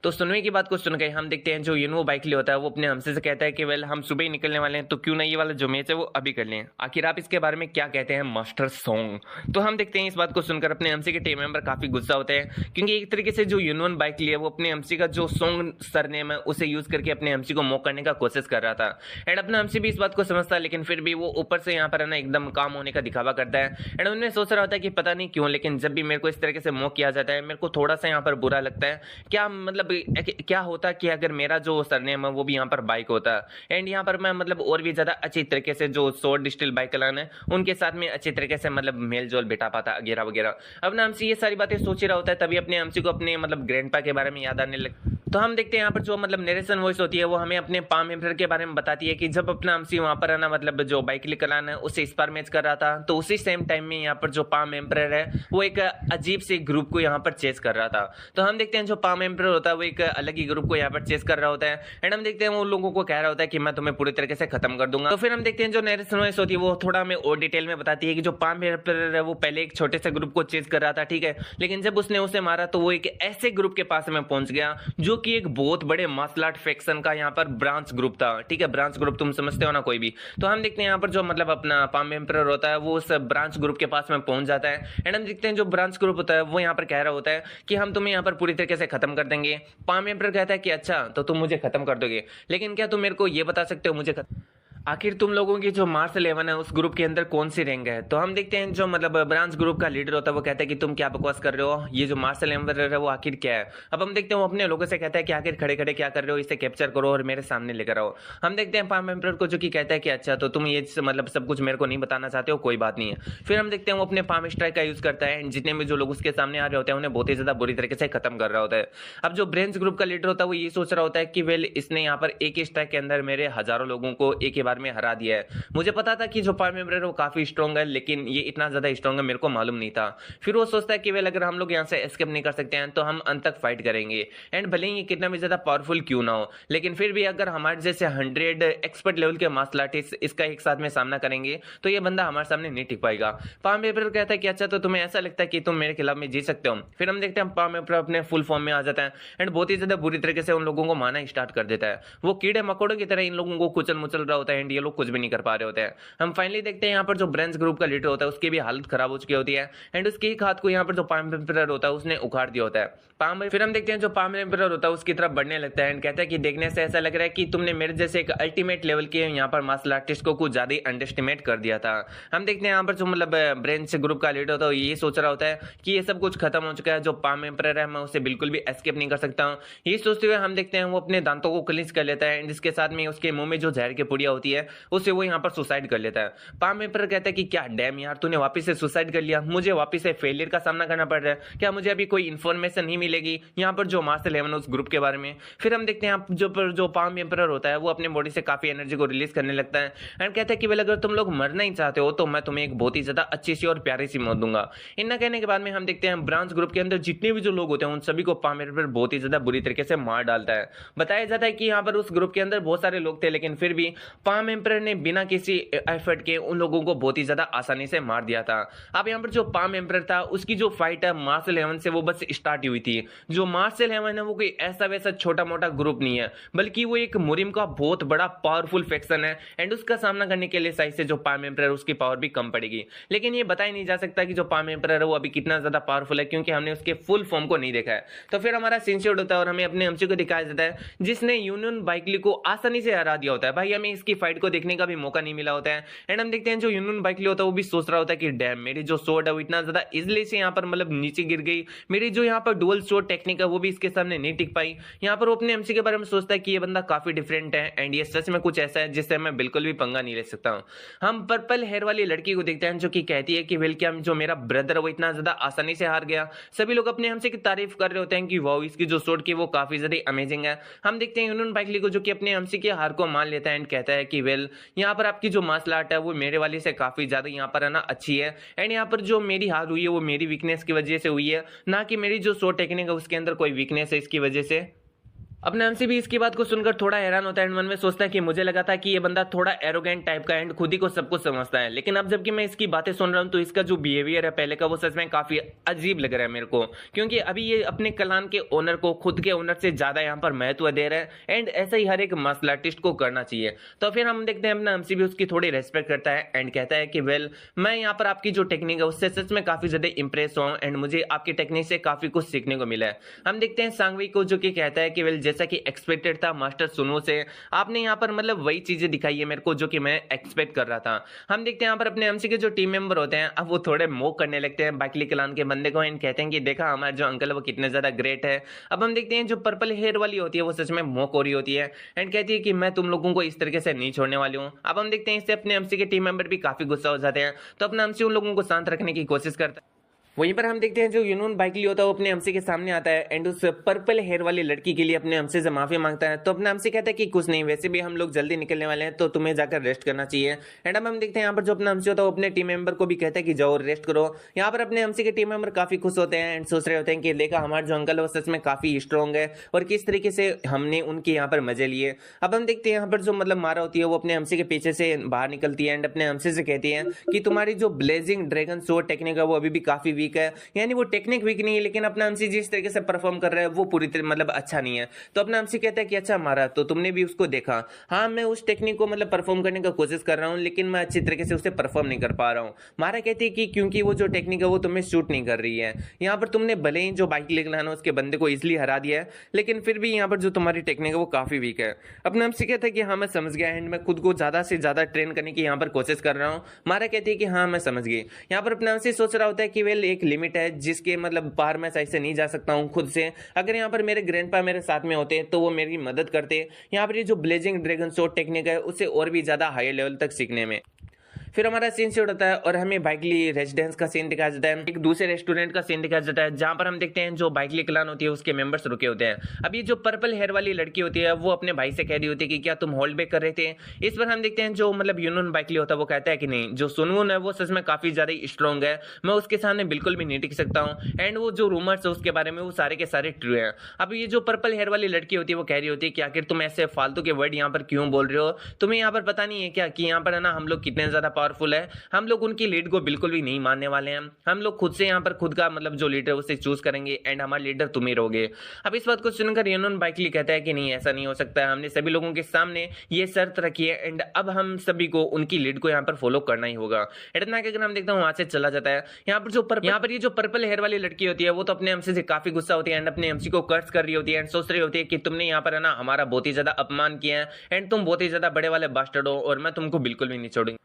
तो सुनवे की बात को सुन के हम देखते हैं जो यूनो बाइक लिए होता है वो अपने हमसे से कहता है कि वेल हम सुबह ही निकलने वाले हैं तो क्यों ना ये वाला जो मैच है वो अभी कर लें, आखिर आप इसके बारे में क्या कहते हैं मास्टर सॉन्ग। तो हम देखते हैं इस बात को सुनकर अपने एमसी के टीम मेंबर काफी गुस्सा होते हैं क्योंकि एक तरीके से जो यूनियन बाइक लिए वो अपने एमसी का जो सॉन्ग सरनेम है उसे यूज करके अपने एमसी को मॉक करने का कोशिश कर रहा था एंड अपना एमसी भी इस बात को समझता है, लेकिन फिर भी वो ऊपर से यहाँ पर है ना एकदम काम होने का दिखावा करता है एंड उनमें सोच रहा होता है कि पता नहीं क्यों लेकिन जब भी मेरे को इस तरीके से मॉक किया जाता है मेरे को थोड़ा सा यहाँ पर बुरा लगता है। क्या मतलब क्या होता कि अगर मेरा जो सरनेम है वो भी यहाँ पर बाइक होता एंड यहाँ पर मैं मतलब और भी ज्यादा अच्छी तरीके से जो शॉर्ट डिस्टिल बाइक चलाना है उनके साथ में अच्छी तरीके से मतलब मेल जोल बिठा पाता वगैरह वगैरह। अब ना एमसी ये सारी बातें सोच ही रहा होता है तभी अपने एमसी को अपने मतलब ग्रैंडपा के बारे में याद आने लग। तो हम देखते हैं यहाँ पर जो मतलब नरेशन वॉइस होती है वो हमें अपने पाम एम्परर के बारे में बताती है कि जब अपना एमसी वहां पर है ना मतलब जो बाइक लेकर आना है उससे इस बार मैच कर रहा था तो उसी सेम टाइम में यहाँ पर जो पाम एम्परर है वो एक अजीब से ग्रुप को यहाँ पर चेस कर रहा था। तो हम देखते हैं जो पाम एम्परर होता है वो एक अलग ही ग्रुप को यहाँ पर चेस कर रहा होता है एंड हम देखते हैं वो लोगों को कह रहा होता है कि मैं तुम्हें पूरी तरीके से खत्म कर दूंगा। तो फिर हम देखते हैं जो नरेशन वॉइस होती है वो थोड़ा हमें और डिटेल में बताती है कि जो पाम एम्परर है वो पहले एक छोटे से ग्रुप को चेस कर रहा था, ठीक है, लेकिन जब उसने उसे मारा तो वो एक ऐसे ग्रुप के पास में पहुंच गया जो कि एक बहुत बड़े मार्शल आर्ट फैक्शन का यहाँ पर ब्रांच ग्रुप था, ठीक है, ब्रांच ग्रुप तुम समझते हो ना कोई भी। तो हम देखते हैं यहाँ पर जो मतलब अपना पाम एम्परर होता है वो उस ब्रांच ग्रुप के पास में पहुंच जाता है एंड हम देखते हैं जो ब्रांच ग्रुप होता है वो यहाँ पर कह रहा होता है कि हम तुम्हें यहाँ पर पूरी तरीके से खत्म कर देंगे। पाम एम्परर कहता है कि अच्छा तो तुम मुझे खत्म कर दोगे, लेकिन क्या तुम मेरे को ये बता सकते हो मुझे आखिर तुम लोगों की जो मार्स 11 है उस ग्रुप के अंदर कौन सी रैंक है। तो हम देखते हैं जो मतलब ब्रांच ग्रुप का लीडर होता है वो कहता है कि तुम क्या बकवास कर रहे हो, ये जो मार्स 11 है वो आखिर क्या है। अब हम देखते हैं वो अपने लोगों से कहता है कि आखिर खड़े खड़े क्या कर रहे हो, इसे कैप्चर करो और मेरे सामने लेकर आओ। हम देखते हैं पाम एम्परर को जो कि कहता है कि अच्छा तो तुम ये मतलब सब कुछ मेरे को नहीं बताना चाहते हो, कोई बात नहीं है। फिर हम देखते हैं वो अपने पाम स्ट्राइक का यूज करता है, जितने भी जो लोग उसके सामने आ रहे होते हैं उन्हें बहुत ही ज्यादा बुरी तरीके से खत्म कर रहा होता है। अब जो ब्रेंच ग्रुप का लीडर होता है वो ये सोच रहा होता है कि वेल इसने यहाँ पर एक ही स्ट्राइक के अंदर मेरे हजारों लोगों को एक ही बार में हरा दिया है। मुझे पता था कि जो पाम एम्परर वो काफी स्ट्रॉन्ग है, लेकिन ये इतना ज्यादा स्ट्रॉन्ग है मेरे को मालूम नहीं था। फिर वो सोचता है कि वेल अगर हम लोग यहाँ से एस्केप नहीं कर सकते हैं तो हम अंत तक फाइट करेंगे एंड भले ही ये कितना भी ज्यादा पावरफुल क्यों ना हो, लेकिन फिर भी अगर हमारे जैसे 100 एक्सपर्ट लेवल के मार्शल आर्टिस्ट इसका एक साथ में सामना करेंगे तो ये बंदा हमारे सामने नहीं टिक पाएगा। पाम एम्परर कहता है कि अच्छा तो तुम्हें ऐसा लगता है कि तुम मेरे खिलाफ में जीत सकते हो। फिर हम देखते हैं पाम एम्परर अपने फुल फॉर्म में आ जाता है एंड बहुत ही ज्यादा बुरी तरीके से उन लोगों को मारना स्टार्ट कर देता है। वो कीड़े मकोड़ों की तरह इन लोगों को कुचल मुचल रहा होता है एंड ये लोग कुछ भी नहीं कर पा रहे होते हैं। हम फाइनली देखते हैं यहाँ पर जो ब्रेंच ग्रुप का लीडर होता है उसकी भी हालत खराब हो चुकी होती है एंड उसके एक हाथ को यहाँ पर जो पाम एम्परर होता है उसने उखाड़ दिया होता है। फिर हम देखते हैं जो पाम एम्परर होता है उसकी तरफ बढ़ने लगता है एंड कहता है कि देखने से ऐसा लग रहा है कि तुमने मेरे जैसे एक अल्टीमेट लेवल के यहाँ पर मार्शल आर्टिस्ट को कुछ ज्यादा अंडर एस्टिमेट कर दिया था। हम देखते हैं यहाँ पर जो मतलब ब्रेंच ग्रुप का लीडर होता है ये सोच रहा होता है कि ये सब कुछ खत्म हो चुका है, जो पाम एम्परर है मैं उसे बिल्कुल भी एस्केप नहीं कर सकता हूँ। ये सोचते हुए हम देखते हैं वो अपने दांतों को क्लिंच कर लेता है एंड इसके साथ में उसके मुंह में जो जहर की पुड़िया होती है उससे वो यहाँ पर सुसाइड कर लेता है। पाम एम्परर कहता है कि क्या डैम यार तूने वापस से सुसाइड कर लिया, मुझे वापस से फेलियर का सामना करना पड़ रहा है, क्या मुझे अभी कोई इन्फॉर्मेशन नहीं मिलेगी यहाँ पर जो मार्शल 11 उस ग्रुप के बारे में। फिर हम देखते हैं जो पाम एम्परर होता है वो अपने बॉडी से काफी एनर्जी को रिलीज करने लगता है एंड कहता है कि वेल अगर तुम लोग मरना ही चाहते हो तो मैं तुम्हें एक बहुत ही ज्यादा अच्छी सी और प्यारी सी मौत दूंगा। इतना कहने के बाद में हम देखते हैं ब्रांच ग्रुप के अंदर जितने भी जो लोग होते हैं उन सभी को पाम एम्परर बहुत ही ज्यादा बुरी तरीके से मार डालता है। बताया जाता है कि यहाँ पर उस ग्रुप के अंदर बहुत सारे लोग थे, लेकिन फिर भी पाम एम्परर ने बिना किसी एफर्ट के उन लोगों को बहुत ही ज्यादा आसानी से मार दिया था। अब यहाँ पर जो पाम एम्परर था उसकी जो फाइट है मार्शल 11 से वो बस स्टार्ट हुई थी। जो मार्शल 11 है वो कोई ऐसा वैसा छोटा मोटा ग्रुप नहीं है, बल्कि वो एक मुरिम का बहुत बड़ा पावरफुल फैक्शन है एंड उसका सामना करने के लिए साइज से जो पाम एम्परर उसकी पावर भी कम पड़ेगी। लेकिन ये बताया नहीं जा सकता कि जो पाम एम्परर है वो अभी कितना ज्यादा पावरफुल है, क्योंकि हमने उसके फुल फॉर्म को नहीं देखा है। तो फिर हमारा सीन शॉट होता है और हमें अपने एमसी को दिखाया जाता है जिसने यूनियन बाइकली को आसानी से हरा दिया होता है। भाई हमें इसकी फाइट फाइट को देखने का भी मौका नहीं मिला होता है। एंड हम देखते हैं जो यूनियन बाइकली होता है वो भी सोच रहा होता है कि डैम, मेरी जो शॉट है वो इतना ज्यादा इजिली से यहाँ पर मतलब नीचे गिर गई, मेरी जो यहाँ पर डुअल शॉट टेक्निक है वो भी इसके सामने नहीं टिक पाई। यहाँ पर वो अपने एमसी के बारे में सोचता है कि ये बंदा काफी डिफरेंट है एंड ये सच में कुछ ऐसा है जिससे मैं बिल्कुल भी पंगा नहीं ले सकता हूँ। हम पर्पल हेयर वाली लड़की को देखते हैं जो कि कहती है कि वेल क्या जो मेरा ब्रदर है वो इतना ज्यादा आसानी से हार गया। सभी लोग अपने हमसे की तारीफ कर रहे होते हैं कि वाओ इसकी जो शॉट की वो काफी ज्यादा अमेजिंग है। हम देखते हैं यूनियन बाइकली को जो कि अपने हमसे की हार को मान लेता है एंड कहता है कि वेल यहाँ पर आपकी जो मार्शल आर्ट है वो मेरे वाली से काफी ज्यादा यहाँ पर है ना अच्छी है एंड यहाँ पर जो मेरी हार हुई है वो मेरी वीकनेस की वजह से हुई है, ना कि मेरी जो शॉट टेक्निक है उसके अंदर कोई वीकनेस है इसकी वजह से। अपने हमसे भी इसकी बात को सुनकर थोड़ा हैरान होता है एंड मन में सोचता है कि मुझे लगा था कि ये बंदा थोड़ा एरोगेंट टाइप का एंड खुद ही को सब कुछ समझता है, लेकिन अब जबकि मैं इसकी बातें सुन रहा हूँ तो इसका जो बिहेवियर है पहले का वो सच में काफी अजीब लग रहा है मेरे को, क्योंकि अभी ये अपने क्लान के ओनर को खुद के ओनर से ज्यादा यहाँ पर महत्व दे रहा है एंड ऐसा ही हर एक मार्शल आर्टिस्ट को करना चाहिए। तो फिर हम देखते हैं अपना हमसे भी उसकी थोड़ी रेस्पेक्ट करता है एंड कहता है कि वेल मैं यहाँ पर आपकी जो टेक्निक है उससे सच में काफी ज्यादा इंप्रेस हुआ एंड मुझे आपकी टेक्निक से काफी कुछ सीखने को मिला है। हम देखते हैं सांगवी को जो कि कहता है कि वेल जैसा कि एक्सपेक्टेड था मास्टर सुनो से आपने यहाँ पर मतलब वही चीजें दिखाई है मेरे को जो कि मैं एक्सपेक्ट कर रहा था। हम देखते हैं यहाँ पर अपने एमसी के जो टीम मेंबर होते हैं अब वो थोड़े मोक करने लगते हैं बाइकली क्लान के बंदे को एंड कहते हैं कि देखा हमारा जो अंकल है वो कितने ज्यादा ग्रेट है। अब हम देखते हैं जो पर्पल हेयर वाली होती है वो सच में मोक हो रही होती है एंड कहती है कि मैं तुम लोगों को इस तरीके से नहीं छोड़ने वाली हूँ। अब हम देखते हैं इससे अपने एमसी के टीम मेंबर भी काफी गुस्सा हो जाते हैं, तो अपना एमसी उन लोगों को शांत रखने की कोशिश करता है। वहीं पर हम देखते हैं जो यूनियन बाइकली होता है वो अपने हमसे के सामने आता है एंड उस पर्पल हेयर वाली लड़की के लिए अपने हमसे से माफी मांगता है। तो अपने हमसे कहता है कि कुछ नहीं, वैसे भी हम लोग जल्दी निकलने वाले हैं तो तुम्हें जाकर रेस्ट करना चाहिए। एंड अब हम देखते हैं यहाँ पर जो अपना हमसे होता है वो अपने टीम मेंबर को भी कहता है कि जाओ रेस्ट करो। यहाँ पर अपने हमसे के टीम मेंबर काफी खुश होते हैं एंड सोच रहे होते हैं कि देखा हमारा जो अंकल है वो सच में काफी स्ट्रॉन्ग है और किस तरीके से हमने उनके यहाँ पर मजे लिए। अब हम देखते हैं यहाँ पर जो मतलब मारा होती है वो अपने हमसे के पीछे से बाहर निकलती है एंड अपने हमसे से कहती है कि तुम्हारी जो ब्लेजिंग ड्रैगन शॉट टेक्निक है वो अभी भी काफी वीक है, यानी वो टेक्निक वीक नहीं है लेकिन अपना हमसी जिस तरीके से परफॉर्म कर रहा है वो पूरी तरह मतलब अच्छा नहीं है। तो अपना हमसी कहता है कि अच्छा मारा तो तुमने भी उसको देखा, हाँ मैं उस टेक्निक को मतलब परफॉर्म करने का कोशिश कर रहा हूँ लेकिन मैं अच्छी तरीके से उसे परफॉर्म नहीं कर पा रहा हूँ। मारा कहती है कि क्योंकि वो जो टेक्निक है वो तुम्हें शूट नहीं कर रही है, यहाँ पर तुमने भले ही जो बाइक लेकर आना उसके बंदे को इजिली हरा दिया है लेकिन फिर भी यहाँ पर जो तुम्हारी टेक्निक है वो काफी वीक है। अपना हमसी कहता है कि हाँ मैं समझ गया एंड मैं खुद को ज्यादा से ज्यादा ट्रेन करने की यहाँ पर कोशिश कर रहा हूँ। मारा कहती है कि हाँ मैं समझ गई। यहाँ पर अपना हमसी सोच रहा होता है कि वेल एक लिमिट है जिसके मतलब पार मैं सही से नहीं जा सकता हूँ खुद से। अगर यहाँ पर मेरे ग्रैंडपा मेरे साथ में होते तो वो मेरी मदद करते यहाँ पर ये जो ब्लेजिंग ड्रैगन शॉट टेक्निक है उसे और भी ज्यादा हाई लेवल तक सीखने में। फिर हमारा सीन शूट होता है और हमें बाइकली रेजिडेंस का सीन दिखाया जाता है, एक दूसरे रेस्टोरेंट का सीन दिखाया जाता है जहां पर हम देखते हैं जो बाइकली क्लान होती है उसके मेंबर्स रुके होते हैं। अब ये जो पर्पल हेयर वाली लड़की होती है वो अपने भाई से कह रही होती है कि क्या तुम होल्ड बैक कर रहे थे। इस पर हम देखते हैं जो मतलब यूनियन बाइकली होता है वो कहता है कि नहीं, जो सुनवुन है वो सच में काफी ज्यादा स्ट्रॉन्ग है, मैं उसके सामने बिल्कुल भी नहीं टिक सकता हूँ एंड वो जो रूमर्स है उसके बारे में वो सारे के सारे ट्रू है। अब ये जो पर्पल हेयर वाली लड़की होती है वो कह रही होती है कि आखिर तुम ऐसे फालतू के वर्ड यहाँ पर क्यों बोल रहे हो, तुम्हें यहाँ पर पता नहीं है क्या कि यहाँ पर है ना हम लोग कितने ज्यादा पावरफुल है, हम लोग उनकी लीड को बिल्कुल भी नहीं मानने वाले हैं, हम लोग खुद से यहाँ पर खुद का मतलब जो लीडर उसे चूज करेंगे एंड हमारा लीडर तुम ही रहोगे। अब इस बात को सुनकर यूनियन बाइकली कहता है कि नहीं ऐसा नहीं हो सकता है, हमने सभी लोगों के सामने ये शर्त रखी है एंड अब हम सभी को उनकी लीड को यहाँ पर फॉलो करना ही होगा। इतना कहकर हम देखते हैं वहां से चला जाता है। यहाँ पर ये जो पर्पल हेयर वाली लड़की होती है वो तो अपने एमसी से काफी गुस्सा होती है एंड अपने एमसी को कर्ज कर रही होती है एंड सोच रही होती है कि तुमने यहाँ पर है ना हमारा बहुत ही ज्यादा अपमान किया है एंड तुम बहुत ही ज्यादा बड़े वाले बास्टर्ड हो और मैं तुमको बिल्कुल भी नहीं छोड़ूंगी।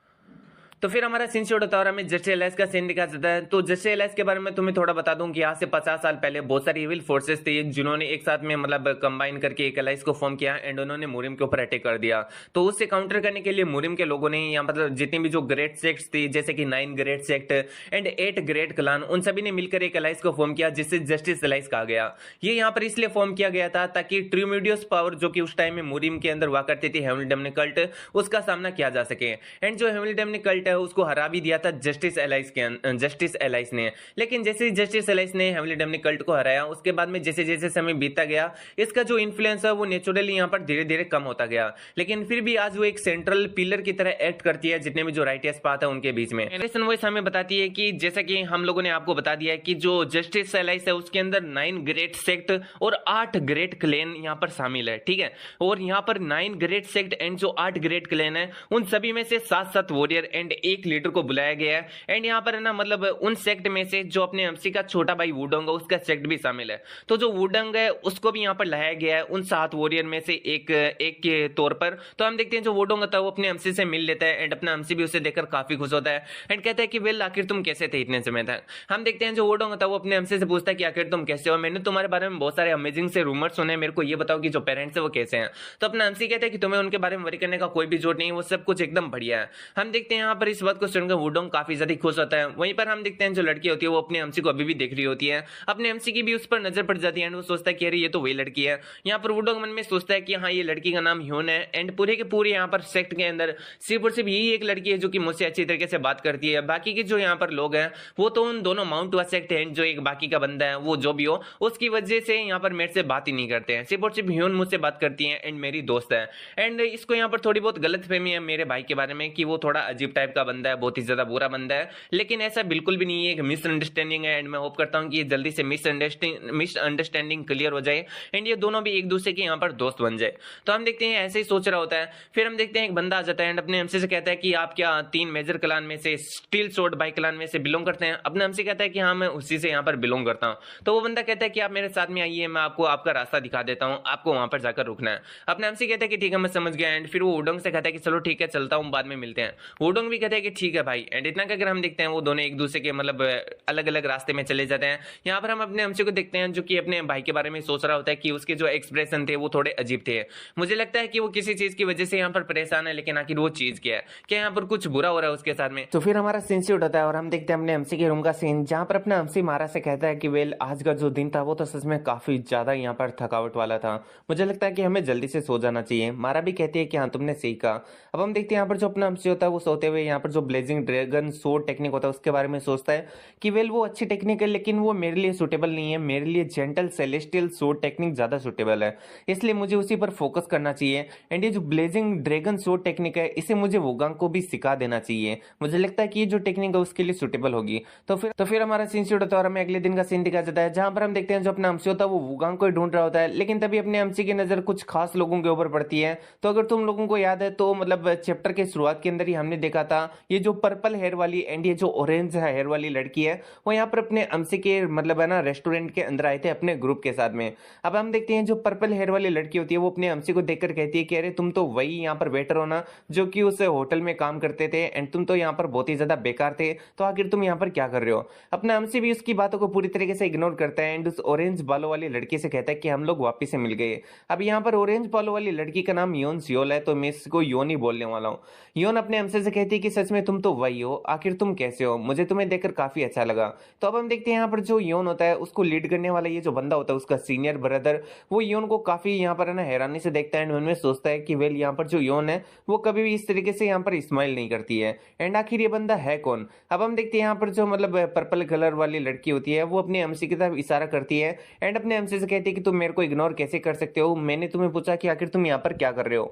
तो फिर हमारा सीन शूट होता है और हमें जस्टिस एलाइस का सीन दिखा जाता है। तो जस्टिस एलाइस के बारे में तुम्हें थोड़ा बता दूं कि आज से 50 साल पहले बहुत सारी इविल फोर्सेस थी जिन्होंने एक साथ में मतलब कंबाइन करके एक एलाइस को फॉर्म किया एंड उन्होंने मुरिम के ऊपर अटैक कर दिया। तो उससे काउंटर करने के लिए मुरिम के लोगों ने यहाँ मतलब जितनी भी जो ग्रेट सेक्ट्स थी जैसे कि 9 great sect and 8 great clan उन सभी ने मिलकर एक एलाइस को फॉर्म किया जिससे जस्टिस एलाइस कहा गया। ये यहाँ पर इसलिए फॉर्म किया गया था ताकि ट्रिम्यूडियस पावर जो कि उस टाइम में मुरिम के अंदर हुआ करती थी हेवनली डेमन कल्ट, उसका सामना किया जा सके एंड जो हेवनली डेमन कल्ट है उसको हरा भी दिया था जस्टिस एलाइस ने। लेकिन जैसे जस्टिस एलाइस ने हेवनली डेमन कल्ट को हराया उसके बाद में जैसे जैसे समय बीतता गया इसका जो इन्फ्लुएंस है वो नेचुरली यहाँ पर धीरे धीरे कम होता गया, लेकिन फिर भी आज वो एक सेंट्रल पिलर की तरह एक्ट करती है जितने भी जो राइटियस पाथ है उनके बीच में। वॉइस हमें बताती है कि जैसा कि हम लोगों ने आपको बता दिया है कि जो जस्टिस एलाइस है उसके अंदर 9 ग्रेट सेक्ट और 8 ग्रेट क्लेन यहाँ पर शामिल है, ठीक है। और यहाँ पर 9 ग्रेट सेक्ट एंड जो 8 ग्रेट क्लेन है उन सभी में से 7-7 वॉरियर एंड एक लीडर को बुलाया गया है एंड यहाँ पर है ना मतलब उन सेक्ट में से जो अपने एमसी का छोटा भाई वुडोंग है उसका सेक्ट भी शामिल है। तो जो वुडोंग है उसको भी यहाँ पर लाया गया है उन 7 वॉरियर में से एक एक के तौर पर। तो हम देखते हैं जो वुडोंग होता है वो अपने एमसी से मिल लेता है एंड अपना एमसी भी उसे देखकर काफी खुश होता है एंड कहता है कि वेल आखिर तुम कैसे थे इतने समय तक। हम देखते हैं जो वुडोंग होता है वो अपने एमसी से पूछता है कि आखिर तुम कैसे हो, मैंने तुम्हारे बारे में बहुत सारे अमेजिंग से रूमर सुने, मेरे को ये बताओ कि जो पेरेंट्स है वो कैसे हैं। तो अपना एमसी कहता है कि तुम्हें उनके बारे में वरी करने का कोई भी जरूरत नहीं, वो सब कुछ एकदम बढ़िया है। हम देखते हैं यहाँ पर इस बात को सुनकर वुडोंग काफी ज्यादा खुश होता है। वहीं पर हम देखते हैं जो लड़की होती है वो अपने एमसी को अभी भी देख रही होती है, अपने एमसी की भी उस पर नजर पड़ जाती है एंड वो सोचता है कि अरे ये तो वही लड़की है। यहाँ पर वुडोंग मन में सोचता है कि हाँ ये लड़की का नाम ह्योन है एंड पूरे के पूरे यहाँ पर सेक्ट के अंदर सिर्फ और सिर्फ यही एक लड़की है जो कि मुझसे अच्छी तरीके से बात करती है। बाकी के जो यहाँ पर लोग हैं वो तो उन दोनों माउंट वा सेक्ट है, जो एक बाकी का बंदा है वो जो भी हो उसकी वजह से यहाँ पर मेरे से बात ही नहीं करते हैं, सिर्फ और सिर्फ ह्योन मुझसे बात करती है एंड मेरी दोस्त है। एंड इसको यहाँ पर थोड़ी बहुत गलत फहमी है मेरे भाई के बारे में कि वो थोड़ा अजीब टाइप का बंदा है, बहुत ही ज्यादा बुरा बंदा है, लेकिन ऐसा बिल्कुल भी नहीं है, एक मिसअंडरस्टैंडिंग है एंड मैं होप करता हूँ कि ये जल्दी से मिसअंडरस्टैंडिंग क्लियर हो जाए एंड ये दोनों भी एक दूसरे के यहाँ पर दोस्त बन जाए। तो हम देखते हैं ऐसे ही सोच रहा होता है। फिर हम देखते हैं एक बंदा आ जाता है एंड अपने एमसी से कहता है कि आप क्या 3 मेजर क्लान में से स्टील सोर्ड बाई क्लान में से बिलोंग करते हैं। अपने एमसी कहता है कि हाँ मैं उसी से यहाँ पर बिलोंग करता हूँ। तो वो बंदा कहता है कि आप मेरे साथ में आइए, मैं आपको आपका रास्ता दिखा देता हूँ, आपको वहां पर जाकर रुकना है। अपने एमसी कहता है कि ठीक है मैं समझ गया एंड फिर वो वुडोंग से कहता है कि चलो ठीक है चलता हूँ, बाद में मिलते हैं। वुडोंग भी कहता है कि ठीक है भाई एंड इतना कहकर हम देखते हैं वो दोनों एक दूसरे के मतलब अलग अलग रास्ते में चले जाते हैं। यहाँ पर हम अपने एमसी को देखते हैं जो कि अपने भाई के बारे में सोच रहा होता है कि उसके जो एक्सप्रेशन थे वो थोड़े अजीब थे। मुझे लगता है कि वो किसी चीज की वजह से यहाँ पर परेशान है, लेकिन आखिर वो चीज क्या है, क्या यहाँ पर कुछ बुरा हो रहा है उसके साथ में। तो फिर हमारा सीन शूट होता है और हम देखते हैं अपने एमसी के रूम का सीन, जहाँ पर अपना एमसी मारा से कहता है कि वेल आज का जो दिन था वो तो सच में काफी ज्यादा यहाँ पर थकावट वाला था, मुझे लगता है कि हमें जल्दी से सो जाना चाहिए। मारा भी कहती है कि हाँ तुमने सही कहा। अब हम देखते हैं यहाँ पर जो अपना एमसी होता है वो सोते हुए यहाँ पर जो ब्लेजिंग ड्रैगन सोर्ड टेक्निक होता है उसके बारे में सोचता है कि वेल वो अच्छी टेक्निक है लेकिन वो मेरे लिए सुटेबल नहीं है, मेरे लिए जेंटल सेलेस्टियल सोर्ड टेक्निक ज्यादा सुटेबल है, इसलिए मुझे उसी पर फोकस करना चाहिए। एंड ये जो ब्लेजिंग ड्रैगन सोर्ड टेक्निक है इसे मुझे वोगांग को भी सिखा देना चाहिए, मुझे लगता है कि ये जो टेक्निक है उसके लिए सुटेबल होगी। तो फिर हमारा सीन शूट होता है और हमें अगले दिन का सीन दिखाया जाता है, जहां पर हम देखते हैं जो अपना एमसी होता है वो वोगांग को ढूंढ रहा होता है, लेकिन तभी अपने एमसी की नजर कुछ खास लोगों के ऊपर पड़ती है। तो अगर तुम लोगों को याद है तो मतलब चैप्टर के शुरुआत के अंदर ही हमने देखा था ये जो पर्पल हेयर वाली एंड ये जो ऑरेंज हेयर वाली लड़की है वो यहाँ पर अपने एमसी के मतलब है ना रेस्टोरेंट के अंदर आए थे अपने ग्रुप के साथ में। अब हम देखते हैं जो पर्पल हेयर वाली लड़की होती है वो अपने एमसी को देखकर कहती है कि अरे तुम तो वही यहाँ पर वेटर हो ना जो कि उस होटल में काम करते थे एंड तुम तो यहाँ पर बहुत ही ज्यादा बेकार थे, तो आखिर तुम यहाँ पर क्या कर रहे हो। अपना एमसी भी उसकी बातों को पूरी तरीके से इग्नोर करता है एंड उस ऑरेंज बालों वाली लड़की से कहता है कि हम लोग वापिस से मिल गए। अब यहाँ पर ऑरेंज बालों वाली लड़की का नाम योन सियोल है, तो मैं इसको योन ही बोलने वाला हूँ। योन अपने एमसी से कहती है कि सच में तुम तो वही हो, आखिर तुम कैसे हो, मुझे तुम्हें देखकर काफी अच्छा लगा। तो अब हम देखते हैं यहाँ पर जो योन होता है उसको लीड करने वाला ये जो बंदा होता है उसका सीनियर ब्रदर, वो योन को काफी यहाँ पर है ना हैरानी से देखता है एंड उनमें सोचता है कि वेल यहाँ पर जो योन है वो कभी भी इस तरीके से यहाँ पर स्माइल नहीं करती है एंड आखिर ये बंदा है कौन। अब हम देखते हैं यहाँ पर जो मतलब पर्पल कलर वाली लड़की होती है वो अपने एमसी की तरफ इशारा करती है एंड अपने एमसी से कहती है कि तुम मेरे को इग्नोर कैसे कर सकते हो, मैंने तुम्हें पूछा कि आखिर तुम यहाँ पर क्या कर रहे हो।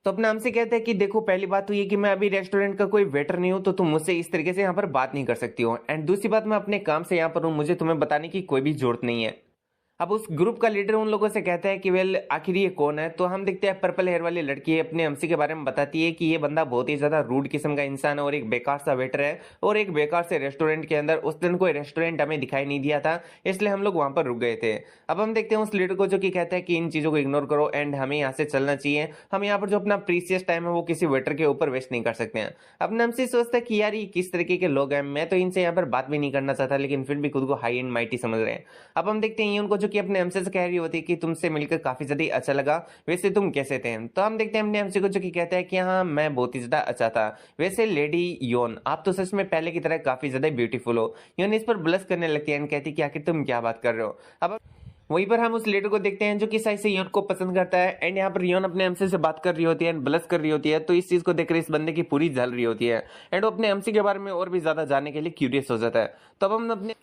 तो अपने हमसे कहते हैं कि देखो पहली बात तो ये कि मैं अभी रेस्टोरेंट का कोई वेटर नहीं हूं, तो तुम मुझसे इस तरीके से यहाँ पर बात नहीं कर सकती हो एंड दूसरी बात मैं अपने काम से यहाँ पर हूँ, मुझे तुम्हें बताने की कोई भी जरूरत नहीं है। अब उस ग्रुप का लीडर उन लोगों से कहता है कि वेल आखिर ये कौन है। तो हम देखते हैं पर्पल हेयर वाली लड़की अपने एमसी के बारे में बताती है कि ये बंदा बहुत ही ज्यादा रूड किस्म का इंसान है और एक बेकार सा वेटर है और एक बेकार से रेस्टोरेंट के अंदर उस दिन कोई रेस्टोरेंट हमें दिखाई नहीं दिया था, इसलिए हम लोग वहां पर रुक गए थे। अब हम देखते हैं उस लीडर को जो कि कहता है कि इन चीजों को इग्नोर करो एंड हमें यहाँ से चलना चाहिए, हम यहाँ पर जो अपना प्रीसियस टाइम है वो किसी वेटर के ऊपर वेस्ट नहीं कर सकते हैं। अपने एमसी सोचता है कि यार ये किस तरीके के लोग हैं, मैं तो इनसे यहाँ पर बात भी नहीं करना चाहता लेकिन फिर भी खुद को हाई एंड माइटी समझ रहे हैं। अब हम देखते हैं उनको जो कि अपने एमसी से रही होती कि तुमसे मिलकर काफी ज्यादा अच्छा लगा, वैसे तुम कैसे थे। तो हम देखते हैं अपने एमसी को जो कि कहता है कि हाँ मैं बहुत ही ज्यादा अच्छा था, वैसे लेडी योन आप तो सच में पहले की तरह काफी ज्यादा ब्यूटीफुल हो। योन इस पर ब्लश करने लगती है एंड कहती कि आखिर तुम क्या बात कर रहे हो। अब वहीं पर हम उस लेटर को देखते हैं जो कि सही से योन को पसंद करता है एंड यहाँ पर योन अपने एमसी से बात कर रही होती है एंड ब्लश कर रही होती है, तो इस चीज को देखकर इस बंदे की पूरी जल रही होती है एंड वो अपने एमसी के बारे में और भी ज्यादा जानने के लिए क्यूरियस हो जाता है। तो अब हम अपने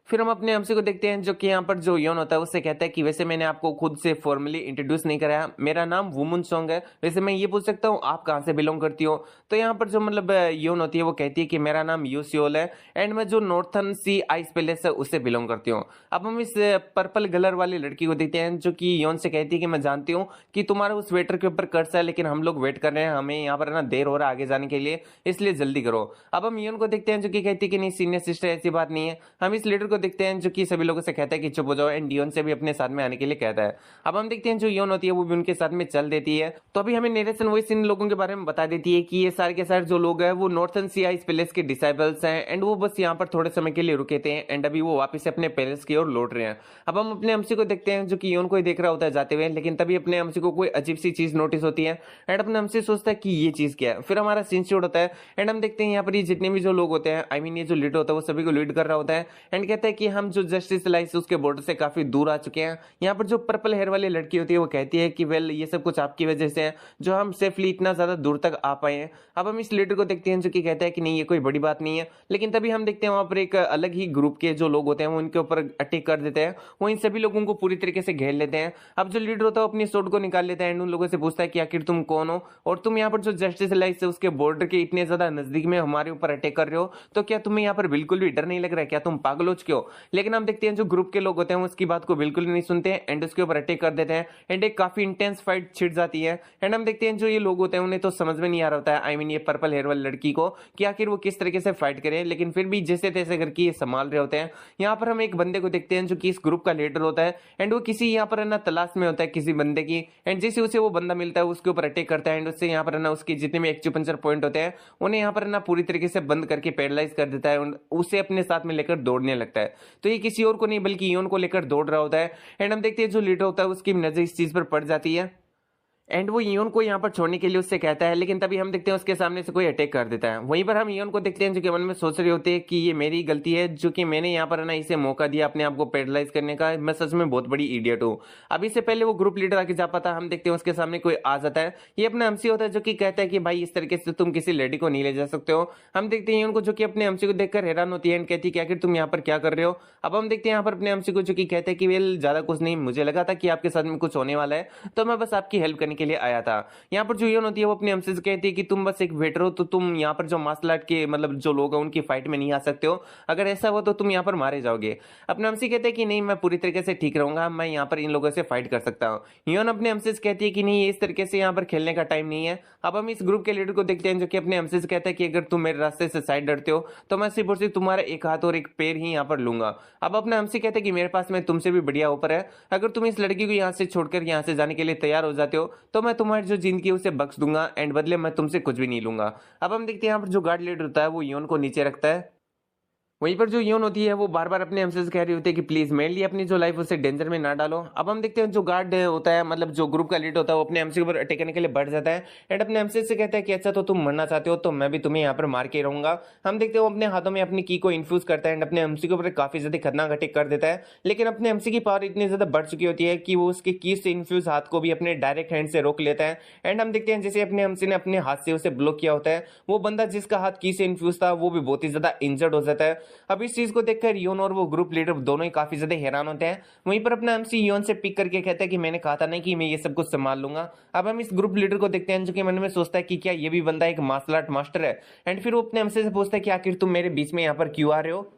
फिर हम अपने एमसी को देखते हैं जो कि यहाँ पर जो योन होता है उससे कहता है कि वैसे मैंने आपको खुद से फॉर्मली इंट्रोड्यूस नहीं कराया, मेरा नाम वुमन सॉन्ग है, वैसे मैं ये पूछ सकता हूँ आप कहाँ से बिलोंग करती हो। तो यहाँ पर जो मतलब योन होती है वो कहती है कि मेरा नाम यू सियोल है एंड मैं जो नॉर्थन सी आइस पैलेस है उससे बिलोंग करती हूँ। अब हम इस पर्पल कलर वाली लड़की को देखते हैं जो कि योन से कहती है कि मैं जानती हूँ कि तुम्हारा उस वेटर के ऊपर कर्ज है, लेकिन हम लोग वेट कर रहे हैं, हमें यहाँ पर ना देर हो रहा है आगे जाने के लिए, इसलिए जल्दी करो। अब हम योन को देखते हैं जो कि कहती है कि नहीं सीनियर सिस्टर ऐसी बात नहीं है। हम इस लीडर को देखते हैं जो कि सभी लोगों से कहता है कि चुप हो जाओ एंड डियोन से भी अपने साथ में आने के लिए कहता है। अब हम देखते हैं जो योन होती है वो भी उनके साथ में चल देती है। तो अभी हमें नरेशन वॉइस इन लोगों के बारे में बता देती है कि ये सारे के सारे जो लोग हैं वो नॉर्थन सी आइस पैलेस के डिसाइबल्स हैं एंड वो बस यहाँ पर थोड़े समय के लिए रुके थे एंड अभी वो वापस अपने पैलेस की ओर लौट रहे हैं। अब हम अपने एमसी को देखते हैं जो कि योन को ही देख रहा होता है जाते हुए, लेकिन तभी अपने एमसी को कोई अजीब सी चीज नोटिस होती है एंड अपने एमसी सोचता है कि ये चीज क्या है। फिर हमारा सीन शूट होता है एंड हम देखते हैं यहाँ पर ये जितने भी जो लोग होते हैं, आई मीन ये जो लीडर होता है वो सभी को लीड कर रहा होता है एंड कहता है कि हम जो जस्टिस लाइस उसके बॉर्डर से काफी दूर आ चुके हैं। यहाँ पर जो पर्पल हेयर वाली लड़की होती है वो कहती है कि वेल ये सब कुछ आपकी वजह से है जो हम सेफली इतना ज्यादा दूर तक आ पाए हैं। अब हम इस लीडर को देखते हैं जो कि कहता है कि नहीं ये कोई बड़ी बात नहीं है, लेकिन तभी हम देखते हैं वहां पर एक अलग ही ग्रुप के जो लोग होते हैं वो उनके ऊपर अटैक कर देते हैं, वो इन सभी लोगों को पूरी तरीके से घेर लेते हैं। अब जो लीडर होता है अपनी सोर्ड को निकाल लेता है एंड उन लोगों से पूछता है कि आखिर तुम कौन हो और तुम यहाँ पर जो जस्टिस लाइस है उसके बॉर्डर के इतने ज्यादा नजदीक में हमारे ऊपर अटैक कर रहे हो, तो क्या तुम्हें यहाँ पर बिल्कुल भी डर नहीं लग रहा है, क्या तुम पागल हो चुके हो। लेकिन हम देखते हैं जो ग्रुप के लोग होते हैं वो उसकी बात को बिल्कुल नहीं सुनते हैं एंड उसके ऊपर अटैक कर देते हैं एंड एक काफी इंटेंस फाइट छिड़ जाती है। एंड हम देखते हैं जो ये लोग होते हैं उन्हें तो समझ में नहीं आ रहा होता है, आई मीन ये पर्पल हेयर वाली लड़की को, कि आखिर वो किस तरीके से फाइट करे, लेकिन फिर भी जैसे तैसे करके ये संभाल रहे होते हैं। यहाँ पर हम एक बंदे को देखते हैं जो कि इस ग्रुप का लीडर होता है एंड वो किसी यहाँ पर ना तलाश में होता है किसी बंदे की एंड जैसे उसे वो बंदा मिलता है उसके ऊपर अटैक करता है एंड उससे यहाँ पर ना उसके जितने भी एक्यूपंक्चर पॉइंट होते हैं उन्हें यहाँ पर ना पूरी तरीके से बंद करके पैरालाइज कर देता है और उसे अपने साथ में लेकर दौड़ने लगता है। तो ये किसी और को नहीं बल्कि योन को लेकर दौड़ रहा होता है एंड हम देखते हैं जो लीडर होता है उसकी नजर इस चीज पर पड़ जाती है एंड वो इयोन को यहाँ पर छोड़ने के लिए उससे कहता है, लेकिन तभी हम देखते हैं उसके सामने से कोई अटैक कर देता है। वहीं पर हम इयोन को देखते हैं जो कि मन में सोच रहे होते हैं कि ये मेरी गलती है जो कि मैंने यहाँ पर ना इसे मौका दिया अपने आप को पैरालाइज करने का, मैं सच में बहुत बड़ी इडियट हूँ। अभी से पहले वो ग्रुप लीडर आके जा पाता, हम देखते हैं उसके सामने कोई आ जाता है, ये अपना एमसी होता है जो कि कहता है कि भाई इस तरीके से तुम किसी लेडी को नहीं ले जा सकते हो। हम देखते हैं इयोन को जो कि अपने एमसी को देखकर हैरान होती है एंड कहती है कि आखिर तुम यहाँ पर क्या कर रहे हो। अब हम देखते हैं यहाँ पर अपने एमसी को जो कि कहते हैं कि वेल ज्यादा कुछ नहीं, मुझे लगा था कि आपके साथ में कुछ होने वाला है तो मैं बस आपकी हेल्प करने के लिए आया था। यहाँ पर जो योन होती है वो अपने एमसी से कहती है कि तुम बस एक वेटर हो तो तुम यहाँ पर जो मार्शल आर्ट के मतलब जो लोग हैं उनकी फाइट में नहीं आ सकते हो, अगर ऐसा हो तो तुम यहाँ पर मारे जाओगे। अपने एमसी कहते हैं कि नहीं मैं पूरी तरीके से ठीक रहूंगा, मैं यहाँ पर इन लोगों से फाइट कर सकता हूँ। योन अपने एमसी से कहती है कि नहीं इस तरीके से यहाँ पर खेलने का टाइम नहीं है। अब हम इस ग्रुप के लीडर को देखते हैं जो कि अपने एमसी से कहता है कि अगर तुम मेरे रास्ते से साइड डरते हो तो मैं सिर्फ और सिर्फ तुम्हारा एक हाथ और एक पैर ही यहाँ पर लूंगा। अब अपना एमसी कहते हैं कि मेरे पास में तुमसे भी बढ़िया ऊपर है, अगर तुम इस लड़की को यहाँ से छोड़कर यहाँ से जाने के लिए तैयार हो जाते हो तो मैं तुम्हारी जो जिंदगी है उसे बख्श दूंगा एंड बदले मैं तुमसे कुछ भी नहीं लूंगा। अब हम देखते हैं यहाँ पर जो गार्ड लीडर होता है वो योन को नीचे रखता है। वहीं पर जो योन होती है वो बार बार अपने एमसी से कह रही होती है कि प्लीज मेरे लिए अपनी जो लाइफ उसे डेंजर में ना डालो। अब हम देखते हैं जो गार्ड होता है मतलब जो ग्रुप का लीडर होता है वो अपने एमसी के ऊपर अटैक करने के लिए बढ़ जाता है एंड अपने एमसी से कहता है कि अच्छा तो तुम मरना चाहते हो तो मैं भी तुम्हें यहाँ पर मार के रहूंगा। हम देखते हैं वो अपने हाथों में अपनी की को इन्फ्यूज करता है एंड अपने एमसी के ऊपर काफी ज्यादा खतरनाक अटैक कर देता है, लेकिन अपने एमसी की पावर इतनी ज्यादा बढ़ चुकी होती है कि वो उसके की से इन्फ्यूज हाथ को भी अपने डायरेक्ट हैंड से रोक लेता है एंड हम देखते हैं जैसे अपने एमसी ने अपने हाथ से उसे ब्लॉक किया होता है, वो बंदा जिसका हाथ की से इन्फ्यूज था वो भी बहुत ही ज्यादा इंजर्ड हो जाता है। अब इस चीज को देखकर योन और वो ग्रुप लीडर दोनों ही काफी ज्यादा हैरान होते हैं। वहीं पर अपना एमसी योन से पिक करके कहता है कि मैंने कहा था नहीं कि मैं ये सब कुछ संभाल लूंगा। अब हम इस ग्रुप लीडर को देखते हैं जो कि मन में सोचता है कि क्या ये भी बंदा एक मार्शल आर्ट मास्टर है एंड फिर वो अपने एमसी से पूछता है कि आखिर तुम मेरे बीच में यहाँ पर क्यों आ रहे हो।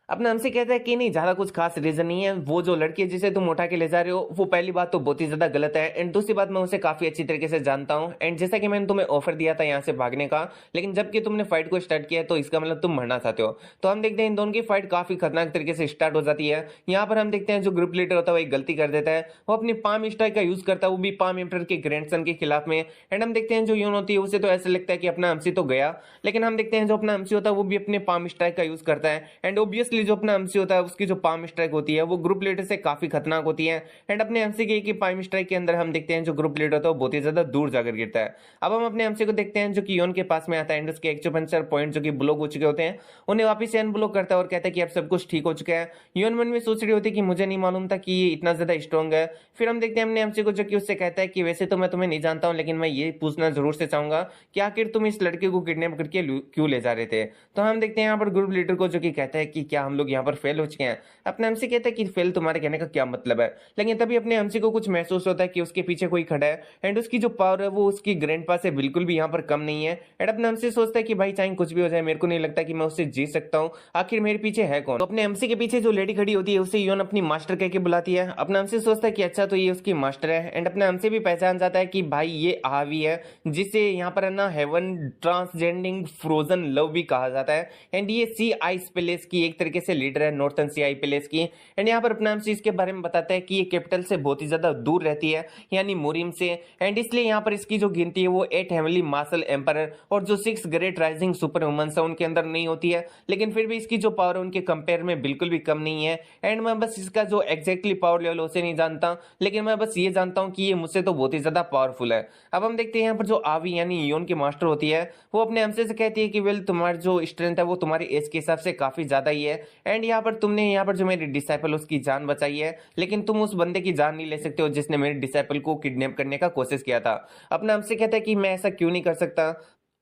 अपना हमसे कहता है कि नहीं ज्यादा कुछ खास रीजन नहीं है, वो जो लड़की है जिसे तुम उठा के ले जा रहे हो वो पहली बात तो बहुत ही ज्यादा गलत है एंड दूसरी बात मैं उसे काफी अच्छी तरीके से जानता हूँ एंड जैसा कि मैंने तुम्हें ऑफर दिया था यहाँ से भागने का, लेकिन जबकि तुमने फाइट को स्टार्ट किया तो इसका मतलब तुम मरना चाहते हो। तो हम देखते हैं इन दोनों की फाइट काफी खतरनाक तरीके से स्टार्ट हो जाती है। यहाँ पर हम देखते हैं जो ग्रुप लीडर होता है वो एक गलती कर देता है, वो अपनी पाम स्ट्राइक का यूज करता है, वो भी पाम एम्पर के ग्रैंडसन के खिलाफ में एंड हम देखते हैं जो यून होती है उसे तो ऐसा लगता है कि अपना एमसी तो गया, लेकिन हम देखते हैं जो अपना एमसी होता है वो भी अपने पाम स्ट्राइक का यूज करता है एंड ऑब्वियसली जो अपना एमसी होता है उसकी जो पाम स्ट्राइक होती है वो ग्रुप लीडर से काफी खतरनाक होती है एंड अपने एमसी के एक ही पाम स्ट्राइक के अंदर हम देखते हैं जो ग्रुप लीडर होता है वो बहुत ही ज्यादा दूर जाकर गिरता है। अब हम अपने एमसी को देखते हैं जो कि योन के पास में आता है एंड उसके एक्यूपंक्चर पॉइंट जो कि ब्लॉक हो चुके होते हैं उन्हें वापस से अनब्लॉक करता है और कहता है कि अब सब कुछ ठीक हो चुका है। योन मन में सोच रही होती है कि मुझे नहीं मालूम था कि ये इतना ज्यादा स्ट्रॉन्ग है। फिर हम देखते हैं अपने एमसी को जो कि उससे कहता है कि वैसे तो मैं तुम्हें नहीं जानता हूँ लेकिन मैं ये पूछना जरूर से चाहूंगा कि आखिर तुम इस लड़के को किडनैप करके क्यों ले जा रहे थे। तो हम देखते हैं यहाँ पर ग्रुप लीडर को जो कि कहता है कि क्या हम लोग यहाँ पर फेल हो चुके हैं। अपने एमसी कहता है कि फेल तुम्हारे कहने का क्या मतलब है, लेकिन तभी अपने एमसी को कुछ महसूस होता है कि उसके पीछे कोई खड़ा है एंड उसकी जो पावर है वो उसकी ग्रैंडपा से बिल्कुल भी यहाँ पर कम नहीं है। एंड अपने एमसी सोचता है कि भाई चाहे कुछ भी हो जाए, मेरे को नहीं लगता कि मैं उससे जीत सकता हूँ, आखिर मेरे पीछे है कौन। तो अपने एमसी के पीछे जो लेडी खड़ी होती है उसे योन अपनी मास्टर कह के बुलाती है। अपना एमसी सोचता है कि अच्छा तो ये उसकी मास्टर है एंड अपना एमसी भी पहचान जाता है कि भाई ये आवी है, जिसे यहाँ पर है ना हेवन ट्रांसजेंडिंग फ्रोजन लव भी कहा जाता है। एंड ये सी आइस पैलेस की एक तरीके से लीडर है, नॉर्थन सी आई पैलेस की। एंड यहाँ पर अपना एमसी इसके बारे में बताता है कि ये कैपिटल से बहुत ही ज्यादा दूर रहती है, यानी मोरिम से, एंड इसलिए यहाँ पर इसकी जो गिनती है वो 8 हेवनली मार्शल एम्पर और जो 6 ग्रेट राइजिंग सुपर वुमेन्स है उनके अंदर नहीं होती है, लेकिन फिर भी इसकी जो पावर है उनके कंपेयर में बिल्कुल भी कम नहीं है। एंड मैं बस इसका जो एग्जैक्टली पावर लेवल उसे नहीं जानता, लेकिन मैं बस ये जानता हूँ कि ये मुझसे तो बहुत ही ज्यादा पावरफुल है। अब हम देखते हैं यहाँ पर जो आवी यानी योन की मास्टर होती है वो अपने एमसी से कहती है कि वेल तुम्हारी जो स्ट्रेंथ है वो तुम्हारी एज के हिसाब से काफी ज्यादा ही है, एंड यहाँ पर तुमने यहाँ पर जो मेरी डिसाइपल उसकी जान बचाई है, लेकिन तुम उस बंदे की जान नहीं ले सकते हो जिसने मेरे डिसाइपल को किडनैप करने का कोशिश किया था। अपना एमसी कहता है कि मैं ऐसा क्यों नहीं कर सकता।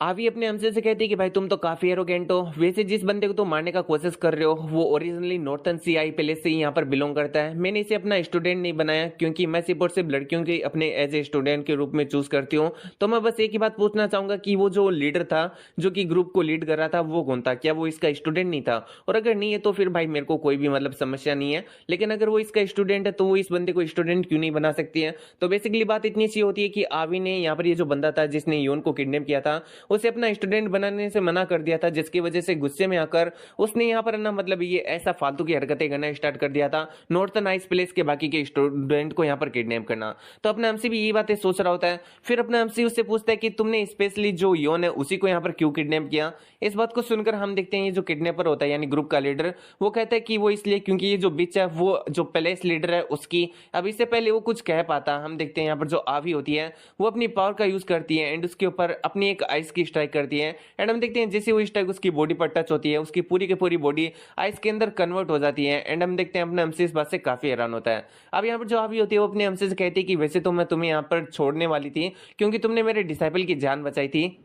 आवी अपने हमसे से कहती है कि भाई तुम तो काफी एरोगेंट हो, वैसे जिस बंदे को तुम मारने का कोशिश कर रहे हो वो ओरिजिनली नॉर्थन सीआई पैलेस से ही यहाँ पर बिलोंग करता है। मैंने इसे अपना स्टूडेंट नहीं बनाया क्योंकि मैं सिर्फ और सिर्फ लड़कियों के अपने एज ए स्टूडेंट के रूप में चूज करती हूँ। तो मैं बस एक ही बात पूछना चाहूंगा कि वो जो लीडर था जो कि ग्रुप को लीड कर रहा था वो कौन था, क्या वो इसका स्टूडेंट नहीं था? और अगर नहीं है तो फिर भाई मेरे को कोई भी मतलब समस्या नहीं है, लेकिन अगर वो इसका स्टूडेंट है तो वो इस बंदे को स्टूडेंट क्यों नहीं बना सकती है? तो बेसिकली बात इतनी सी होती है कि आवी ने यहाँ पर ये जो बंदा था जिसने योन को किडनैप किया था उसे अपना स्टूडेंट बनाने से मना कर दिया था, जिसकी वजह से गुस्से में आकर उसने यहाँ पर ना मतलब ये ऐसा फालतू की हरकतें करना स्टार्ट कर दिया था, नॉर्थन आइस प्लेस के बाकी के स्टूडेंट को यहाँ पर किडनैप करना। तो अपना एमसी भी यही बातें सोच रहा होता है। फिर अपना एमसी उससे पूछता है कि तुमने स्पेशली जो योन है उसी को यहाँ पर क्यों किडनैप किया? इस बात को सुनकर हम देखते हैं ये जो किडनैपर होता है यानी ग्रुप का लीडर वो कहता है कि वो इसलिए क्योंकि ये जो बिच है वो जो पैलेस लीडर है उसकी, अब इससे पहले वो कुछ कह पाता। हम देखते हैं यहाँ पर जो आवी होती है वो अपनी पावर का यूज करती है एंड उसके ऊपर अपनी एक आइस की स्ट्राइक करती है एंड हम देखते हैं जैसे वो स्ट्राइक उसकी बॉडी पर टच होती है उसकी पूरी की पूरी बॉडी आइस के अंदर कन्वर्ट हो जाती है। एंड हम देखते हैं अपने एमसी इस बात से काफी हैरान होता है। अब यहाँ पर जो आवी होती है वो अपने एमसी से कहती है कि वैसे तो मैं तुम्हें यहाँ पर छोड़ने वाली थी क्योंकि तुमने मेरे डिसाइपल की जान बचाई थी,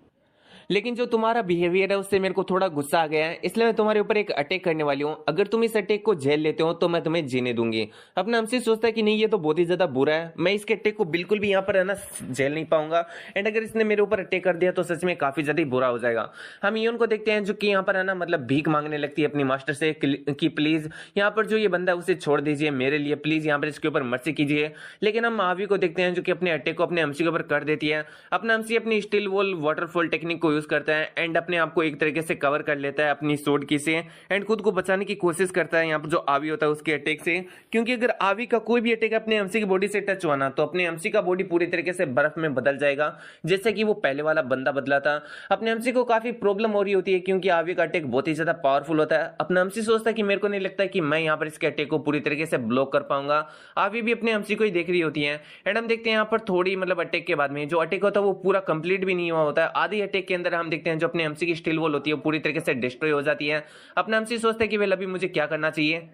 लेकिन जो तुम्हारा बिहेवियर है उससे मेरे को थोड़ा गुस्सा आ गया है, इसलिए मैं तुम्हारे ऊपर एक अटैक करने वाली हूँ। अगर तुम इस अटैक को झेल लेते हो तो मैं तुम्हें जीने दूंगी। अपना हमसे सोचता है कि नहीं ये तो बहुत ही ज्यादा बुरा है, मैं इसके अटैक को बिल्कुल भी यहाँ पर है ना झेल नहीं पाऊंगा, एंड अगर इसने मेरे ऊपर अटैक कर दिया तो सच में काफी ज्यादा बुरा हो जाएगा। हम यून को देखते हैं जो कि यहाँ पर है ना मतलब भीख मांगने लगती है अपनी मास्टर से कि प्लीज यहाँ पर जो ये बंदा है उसे छोड़ दीजिए, मेरे लिए प्लीज यहाँ पर इसके ऊपर मर्सी कीजिए। लेकिन हम आवी को देखते हैं जो कि अपने अटैक को अपने एमसी के ऊपर कर देती है। अपना एमसी अपनी स्टील वॉल वाटरफॉल टेक्निक को यूज करता है एंड अपने आप को एक तरीके से कवर कर लेता है अपनी स्वॉर्ड की से एंड खुद को बचाने की कोशिश करता है यहाँ पर जो आवी होता है उसके अटैक से, क्योंकि अगर आवी का कोई भी अटैक अपने एमसी की बॉडी से टच हुआ ना तो अपने एमसी का बॉडी पूरी तरीके से बर्फ में बदल जाएगा, जैसे कि वो पहले वाला बंदा बदला था। अपने एमसी को काफी प्रॉब्लम हो रही होती है क्योंकि आवी का अटैक बहुत ही ज्यादा पावरफुल होता है। अपना एमसी सोचता है कि मेरे को नहीं लगता कि मैं यहाँ पर इसके अटैक को पूरी तरीके से ब्लॉक कर पाऊंगा। आवी भी अपने एमसी को ही देख रही होती है एंड हम देखते हैं यहाँ पर थोड़ी मतलब अटैक के बाद में जो अटैक होता है वो पूरा कंप्लीट भी नहीं हुआ होता है। आधी अटैक के अंदर हम देखते हैं जो अपने एमसी की स्टील वॉल होती है वो पूरी तरीके से डिस्ट्रॉय हो जाती है। अपना एमसी सोचता है कि वेल अभी मुझे क्या करना चाहिए।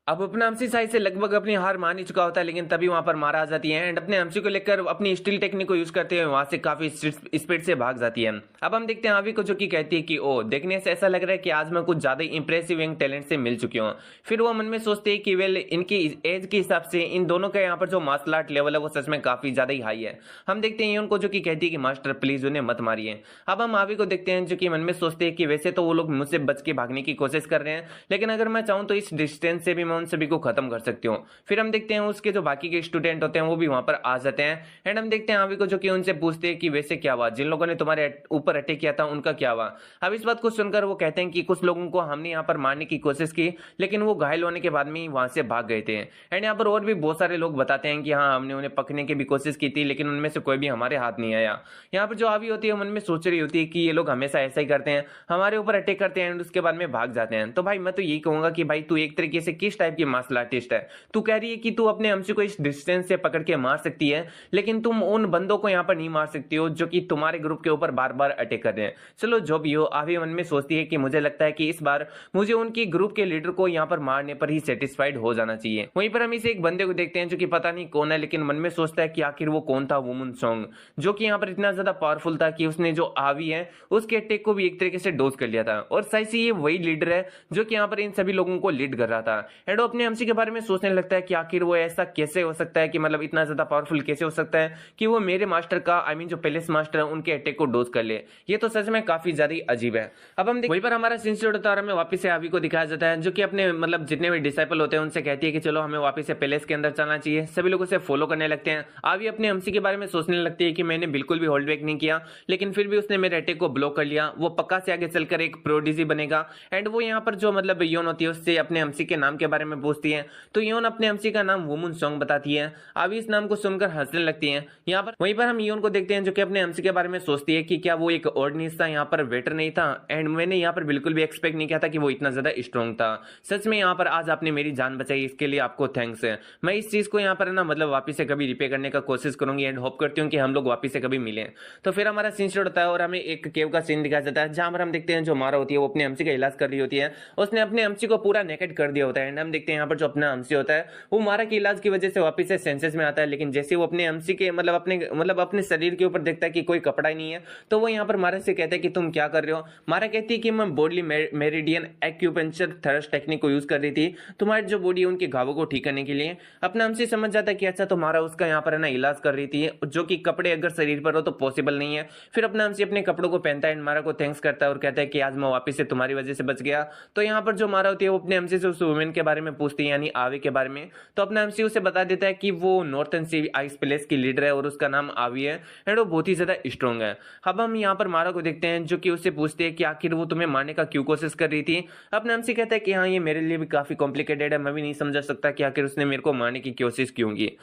अब अपना एमसी साइड से लगभग अपनी हार मान ही चुका होता है, लेकिन तभी वहां पर मारा आ जाती है एंड अपने एमसी को लेकर अपनी स्टील टेक्निक को यूज करते हुए वहां से काफी स्पीड से भाग जाती है। अब हम देखते हैं आवी को जो कि कहती है कि ओ देखने से ऐसा लग रहा है कि आज मैं कुछ ज्यादा इंप्रेसिव यंग टैलेंट से मिल चुकी हूँ। फिर वो मन में सोचते है कि वेल इनकी एज के हिसाब से इन दोनों का यहाँ पर जो मार्शल आर्ट लेवल है वो सच में काफी ज्यादा ही हाई है। हम देखते हैं उनको जो कि कहती है कि मास्टर प्लीज उन्हें मत मारिए। अब हम आवी को देखते हैं जो कि मन में सोचते हैं कि वैसे तो वो लोग मुझसे बच के भागने की कोशिश कर रहे हैं, लेकिन अगर मैं चाहूँ तो इस डिस्टेंस से भी मैं उन सभी को खत्म कर सकती हूँ। फिर हम देखते हैं उसके जो बाकी के स्टूडेंट होते हैं वो भी वहां पर आ जाते हैं एंड हम देखते हैं आवी को जो कि उनसे पूछते हैं कि वैसे क्या हुआ, जिन लोगों ने तुम्हारे ऊपर अटैक किया था उनका क्या हुआ। अब इस बात को सुनकर वो कहते हैं कि कुछ लोगों को हमने यहाँ पर मारने की कोशिश की लेकिन वो घायल होने के बाद में ही वहां से भाग गए थे। एंड यहाँ पर और भी बहुत सारे लोग बताते हैं कि हाँ हमने उन्हें पकड़ने की भी कोशिश की थी लेकिन उनमें से कोई भी हमारे हाथ नहीं आया। यहाँ पर जो आवी होती है मन में सोच रही होती है कि ये लोग हमेशा ऐसा ही करते हैं, हमारे ऊपर अटैक करते हैं एंड उसके बाद में भाग जाते हैं। तो भाई मैं तो यही कहूंगा कि भाई तू एक तरीके से किस टाइप की मार्शल आर्टिस्ट है, तू कह रही है कि तू अपने अमसी को इस डिस्टेंस से पकड़ के मार सकती है, लेकिन तुम उन बंदों को यहाँ पर नहीं मार सकती हो जो कि तुम्हारे ग्रुप के ऊपर बार बार अटैक कर रहे हैं। चलो जो भी हो, आवी मन में सोचती है कि मुझे लगता है कि इस बार मुझे उनकी ग्रुप के लीडर को यहाँ पर मारने पर ही सेटिस्फाइड हो जाना चाहिए। वहीं पर हम इसे एक बंदे को देखते हैं जो कि पता नहीं कौन है, लेकिन मन में सोचता है कि आखिर वो कौन था वुमन सॉन्ग, जो कि यहाँ पर इतना ज्यादा पावरफुल था कि उसने जो आवी है उसके अटैक को भी एक तरीके से डोज कर लिया था। और सही से ये वही लीडर है जो कि यहाँ पर इन सभी लोगों को लीड कर रहा था। एंड वो अपने एमसी के बारे में सोचने लगता है कि आखिर वो ऐसा कैसे हो सकता है, कि मतलब इतना ज्यादा पावरफुल कैसे हो सकता है कि वो मेरे मास्टर का, आई मीन जो पैलेस मास्टर है, उनके अटैक को डोज कर ले। ये तो सच में काफी ज्यादा अजीब है। अब हम वहीं पर हमारा सिंसियर होता है, हमें वापस से आवी को दिखाया जाता है जो कि अपने मतलब जितने भी डिसाइपल होते हैं उनसे कहती है कि चलो हमें वापस से पैलेस के अंदर चलना चाहिए। सभी लोग उसे फॉलो करने लगते हैं। आवी अपने एमसी के बारे में सोचने लगती है कि मैंने बिल्कुल भी होल्ड बैक नहीं किया, लेकिन फिर भी उसने मेरे अटैक को ब्लॉक कर लिया। वो पक्का से आगे चलकर एक प्रोडिजी बनेगा। एंड वो यहाँ पर जो मतलब योन होती है उससे अपने एमसी के नाम के बारे में पूछती है, तो योन अपने एमसी का नाम वुमन सॉन्ग बताती है। आवी इस नाम को सुनकर हंसने लगती है। यहाँ पर वहीं पर हम योन को देखते हैं जो कि अपने एमसी के बारे में सोचती है कि क्या वो एक ऑर्डिनेंस था, यहाँ पर वेटर नहीं था। एंड मैंने यहाँ पर बिल्कुल भी एक्सपेक्ट नहीं किया था कि वो इतना ज्यादा स्ट्रॉन्ग था। सच में यहाँ पर आज आपने मेरी जान बचाई, इसके लिए आपको थैंक्स है। मैं इस चीज को यहाँ पर ना मतलब वापिस से कभी रिपेयर करने का कोशिश करूंगी एंड होप करती हूँ कि हम लोग वापिस से कभी मिले। तो फिर हमारा सीन स्टार्ट होता है और हमें एक केव का सीन दिखाया जाता है जहां पर हम देखते हैं जो मारा होती है वो अपने एमसी का इलाज कर रही होती है। उसने अपने एमसी को पूरा नेकेड कर दिया होता है। एंड हम देखते हैं यहाँ पर जो अपना एमसी होता है वो मारा के इलाज की वजह से वापिस से सेंसेस में आता है, लेकिन जैसे वो अपने एमसी के मतलब अपने शरीर के ऊपर देखता है कि कोई कपड़ा ही नहीं है, तो वो यहाँ पर मारा से कहता है कि तुम क्या कर रहे हो। मारा कहती है कि मैं body meridian acupuncture thrust technique को यूज कर रही थी तुम्हारी जो बॉडी है उनके घावों को ठीक करने के लिए। अपना एमसी समझ जाता है कि अच्छा तुम्हारा उसका यहाँ पर है ना इलाज कर रही थी, जो कि कपड़े अगर शरीर पर हो तो पॉसिबल नहीं है। फिर अपना एमसी अपने कपड़ों को पहनता है, मारा को थैंक्स करता है और कहता है कि आज मैं वापस से तुम्हारी वजह से बच गया। तो यहाँ पर जो मारा होती है वो अपने एमसी से उस वुमेन के बारे में पूछती है, यानी आवी के बारे में। तो अपना एमसी उसे बता देता है कि वो नॉर्थन सी आइस पैलेस की लीडर है और उसका नाम आवी है एंड वो बहुत ही ज्यादा स्ट्रॉन्ग है। अब हम यहाँ पर मारा को देखते हैं जो कि उससे पूछते हैं कि आखिर वो तुम्हें मारने का क्यों कोशिश कर रही थी। अपना एमसी कहता है कि हाँ ये मेरे लिए भी काफी कॉम्प्लिकेटेड है, मैं भी नहीं समझ सकता कि आखिर उसने मेरे को मारने की कोशिश क्यों की।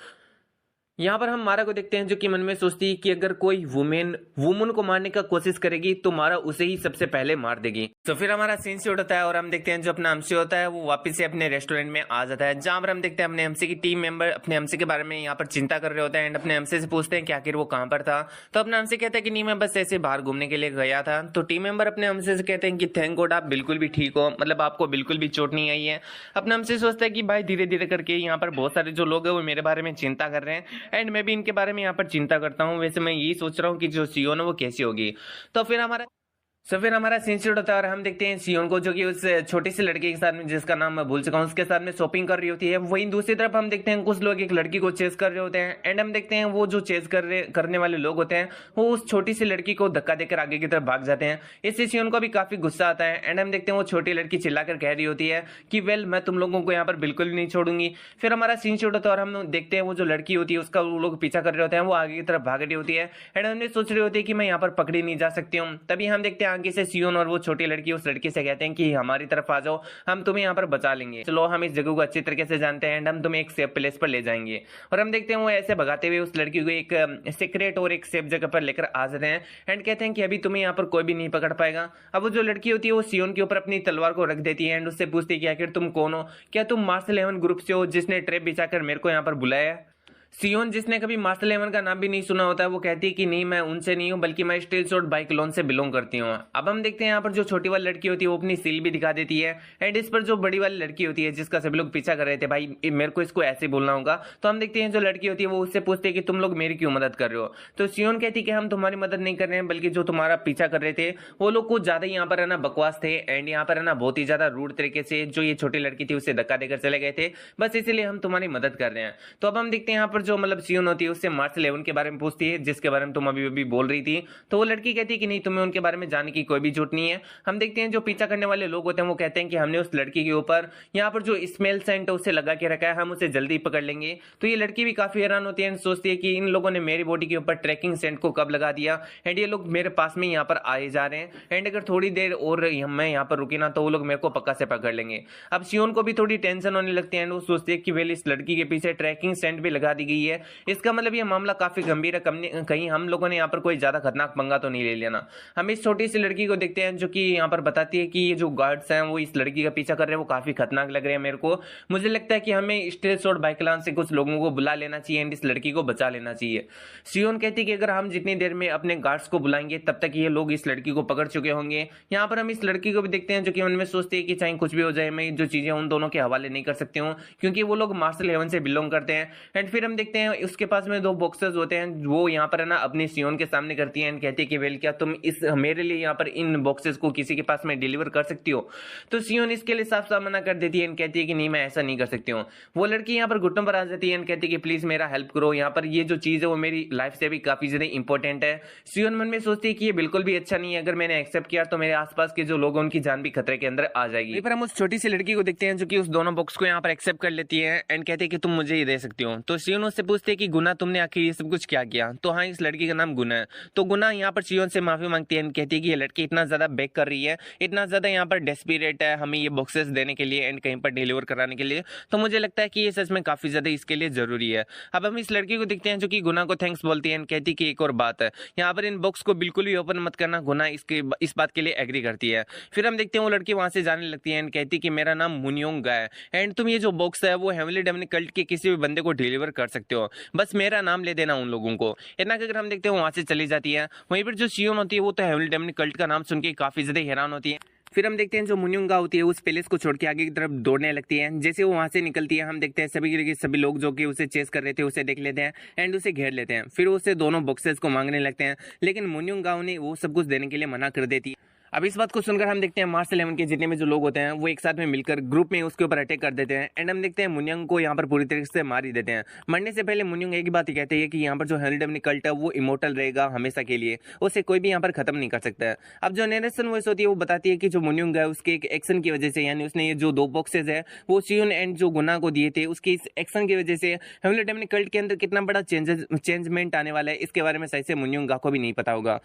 यहाँ पर हम मारा को देखते हैं जो कि मन में सोचती है कि अगर कोई वुमन को मारने का कोशिश करेगी तो मारा उसे ही सबसे पहले मार देगी। तो फिर हमारा सीन शूट होता है और हम देखते हैं जो अपना एमसी होता है वो वापस से अपने रेस्टोरेंट में आ जाता है, जहां पर हम देखते हैं अपने एमसी की टीम मेंबर अपने एमसी के बारे में यहाँ पर चिंता कर रहे होते हैं एंड अपने एमसी से पूछते हैं कि आखिर वो कहाँ पर था। तो अपना एमसी कहता है कि नहीं मैं बस ऐसे बाहर घूमने के लिए गया था। तो टीम मेंबर अपने एमसी से कहते हैं कि थैंक गॉड आप बिल्कुल भी ठीक हो, मतलब आपको बिल्कुल भी चोट नहीं आई है। अपना एमसी सोचता है कि भाई धीरे धीरे करके यहाँ पर बहुत सारे जो लोग हैं वो मेरे बारे में चिंता कर रहे हैं एंड मैं भी इनके बारे में यहाँ पर चिंता करता हूँ। वैसे मैं यही सोच रहा हूँ कि जो सीओ है वो कैसी होगी। तो फिर हमारा सीन शूट होता है और हम देखते हैं सियोन को जो कि उस छोटी सी लड़की के साथ में, जिसका नाम मैं भूल चुका हूँ, उसके साथ में शॉपिंग कर रही होती है। वहीं दूसरी तरफ हम देखते हैं कुछ लोग एक लड़की को चेस कर रहे होते हैं एंड हम देखते हैं वो जो चेस करने वाले लोग होते हैं वो उस छोटी सी लड़की को धक्का देकर आगे की तरफ भाग जाते हैं। इससे सियोन को भी काफी गुस्सा आता है एंड हम देखते हैं वो छोटी लड़की चिल्लाकर कह रही होती है कि वेल मैं तुम लोगों को यहाँ पर बिल्कुल भी नहीं छोड़ूंगी। फिर हमारा सीन शूट होता है और हम देखते हैं वो जो लड़की होती है उसका वो लोग पीछा कर रहे होते हैं, वो आगे की तरफ भाग रही होती है एंड हमने सोच रही होती है कि मैं यहाँ पर पकड़ी नहीं जा सकती हूँ। तभी हम देखते हैं आगे से सियोन और वो छोटी लड़की उस लड़की से कहते हैं कि हमारी तरफ आ जाओ, हम तुम्हें यहाँ पर बचा लेंगे, चलो हम इस जगह को अच्छी तरीके से जानते हैं एंड हम तुम्हें एक सेफ प्लेस पर ले जाएंगे। और हम देखते हैं वो ऐसे भगाते हुए उस लड़की को एक सीक्रेट और एक सेफ जगह पर लेकर आ जाते हैं एंड कहते हैं कि अभी तुम्हें यहाँ पर कोई भी नहीं पकड़ पाएगा। अब वो जो लड़की होती है वो सियोन के ऊपर अपनी तलवार को रख देती है एंड उससे पूछती है कि आखिर तुम कौन हो, क्या तुम मार्शल 11 ग्रुप से हो जिसने ट्रैप बिछाकर मेरे को यहाँ पर बुलाया है। सियोन जिसने कभी मार्शल 11 का नाम भी नहीं सुना होता है वो कहती है कि नहीं मैं उनसे नहीं हूं, बल्कि मैं स्टील शॉट बाइक लोन से बिलोंग करती हूँ। अब हम देखते हैं यहाँ पर जो छोटी वाली लड़की होती है वो अपनी सील भी दिखा देती है एंड इस पर जो बड़ी वाली लड़की होती है जिसका सभी लोग पीछा कर रहे थे, भाई मेरे को इसको ऐसे बोलना होगा। तो हम देखते हैं जो लड़की होती है वो उससे पूछते हैं कि तुम लोग मेरी क्यों मदद कर रहे हो। तो सियोन कहती है कि हम तुम्हारी मदद नहीं कर रहे हैं, बल्कि जो तुम्हारा पीछा कर रहे थे वो लोग कुछ ज्यादा यहाँ पर है ना बकवास थे एंड यहाँ पर है ना बहुत ही ज्यादा रूड तरीके से जो ये छोटी लड़की थी उसे धक्का देकर चले गए थे, बस इसीलिए हम तुम्हारी मदद कर रहे हैं। तो अब हम देखते हैं यहाँ पर जो मतलब सियोन होती है उससे मार्शल 11 के बारे में पूछती है जिसके बारे में तुम अभी अभी बोल रही थी। तो वो लड़की कहती है कि नहीं तुम्हें उनके बारे में जानने की कोई भी जरूरत नहीं है। हम देखते हैं जो पीछा करने वाले लोग होते हैं वो कहते हैं कि हमने उस लड़की के ऊपर यहाँ पर जो स्मेल सेंट है उसे लगा के रखा है, हम उसे जल्दी पकड़ लेंगे। तो ये लड़की भी काफी हैरान होती है, सोचती है कि इन लोगों ने मेरी बॉडी के ऊपर ट्रैकिंग सेंट को कब लगा दिया एंड ये लोग मेरे पास में यहाँ पर आए जा रहे हैं एंड अगर थोड़ी देर और मैं यहाँ पर रुकी ना तो वो लोग मेरे को पक्का से पकड़ लेंगे। अब सियोन को भी थोड़ी टेंशन होने लगती है एंड वो सोचती है कि वेल इस लड़की के पीछे ट्रैकिंग सेंट भी लगा दी गई है, इसका मतलब ये मामला काफी गंभीर है। कहीं हम लोगों ने यहाँ पर कोई ज्यादा खतरनाक पंगा तो नहीं ले लेना। हम इस छोटी सी लड़की को देखते हैं जो कि यहाँ पर बताती है कि ये जो गार्ड्स हैं वो इस लड़की का पीछा कर रहे हैं, वो काफी खतरनाक लग रहे हैं मेरे को। मुझे लगता है कि हमें स्टेल शॉट बाइकलान से कुछ लोगों को बुला लेना चाहिए एंड इस लड़की को बचा लेना चाहिए। सियोन कहती है कि अगर हम जितनी देर में अपने गार्ड्स को बुलाएंगे तब तक ये लोग इस लड़की को पकड़ चुके होंगे। यहाँ पर हम इस लड़की को भी देखते हैं जो कि मन में सोचती है कि चाहे कुछ भी हो जाए मैं जो चीजें उन दोनों के हवाले नहीं कर सकती हूँ, क्योंकि वो लोग मार्शल हेवन से बिलोंग करते हैं। एंड फिर हम देखते हैं उसके पास में 2 बॉक्सेस होते हैं, वो यहाँ पर है ना अपनी सियोन के सामने करती है एंड कहती है कि वेल क्या तुम इस मेरे लिए यहाँ पर इन बॉक्सेस को किसी के पास में डिलीवर कर सकती हो। तो सियोन इसके लिए साफ साफ मना कर देती है एंड कहती है कि नहीं मैं ऐसा नहीं कर सकती हूँ। वो लड़की यहाँ पर घुटनों पर आ जाती है एंड कहती है कि प्लीज मेरा हेल्प करो, यहाँ पर ये जो चीज है वो मेरी लाइफ से भी काफी ज्यादा इंपॉर्टेंट है। सियोन मन में सोचती है कि ये बिल्कुल भी अच्छा नहीं है, अगर मैंने एक्सेप्ट किया तो मेरे आसपास के जो लोग उनकी जान भी खतरे के अंदर आ जाएगी। पर हम उस छोटी सी लड़की को देखते हैं जो कि उस दोनों बॉक्स को यहाँ पर एक्सेप्ट कर लेती है एंड कहती है कि तुम मुझे ये दे सकती हो। तो सियोन उससे पूछते है कि गुना तुमने आखिर ये सब कुछ क्या किया। तो हाँ इस लड़की का नाम गुना है। तो गुना यहाँ पर सियोन से माफी मांगती है एंड कहती है कि ये लड़की इतना ज्यादा बेग कर रही है, इतना ज्यादा यहाँ पर डेस्परेट है हमें ये बॉक्सेस देने के लिए एंड कहीं पर डिलीवर कराने के लिए, तो मुझे लगता है कि ये सच में काफी ज्यादा इसके लिए जरूरी है। अब हम इस लड़की को देखते हैं जो कि गुना को थैंक्स बोलती है एंड कहती है कि एक और बात है, यहाँ पर इन बॉक्स को बिल्कुल भी ओपन मत करना। गुना इस बात के लिए एग्री करती है। फिर हम देखते हैं वो लड़की वहां से जाने लगती है एंड कहती है कि मेरा नाम मुनियोंग है एंड तुम ये जो बॉक्स है वो हेवनली डेमनिक कल्ट के किसी भी बंदे को डिलीवर कर सकते हो, बस मेरा नाम ले देना उन लोगों को। इतना कहकर हम देखते हैं वहां से चली जाती है। वहीं पर जो सियोन होती है वो तो हेवनली डेमनिक कल्ट का नाम सुन के काफी ज्यादा हैरान होती है। फिर हम देखते हैं जो मुनियुंगा होती है उस पैलेस को छोड़ के आगे की तरफ दौड़ने लगती है। जैसे वो वहां से निकलती है हम देखते हैं सभी लोग जो कि उसे चेस कर रहे थे उसे देख लेते हैं एंड उसे घेर लेते हैं। फिर उसे दोनों बॉक्सेस को मांगने लगते हैं, लेकिन मुनियुंगा उन्हें वो सब कुछ देने के लिए मना कर देती है। अब इस बात को सुनकर हम देखते हैं मार्शल हेवन के जितने भी जो लोग होते हैं वो एक साथ में मिलकर ग्रुप में उसके ऊपर अटैक कर देते हैं एंड हम देखते हैं मुनियंग को यहाँ पर पूरी तरीके से मार ही देते हैं। मरने से पहले मुनियंग एक ही बात ही कहते हैं कि यहाँ पर जो हेवनली डेमनिक कल्ट है वो इमोर्टल रहेगा हमेशा के लिए, उसे कोई भी यहाँ पर खत्म नहीं कर सकता है। अब जो नरेशन वॉइस होती है वो बताती है कि जो मुनियंग है उसके एक एक्शन की वजह से, यानी उसने ये जो 2 बॉक्सेस है वो सियोन एंड जो गुना को दिए थे उसके इस एक्शन की वजह से हेवनली डेमनिक कल्ट के अंदर कितना बड़ा चेंजमेंट आने वाला है इसके बारे में सही से मुनियंगा को भी नहीं पता होगा।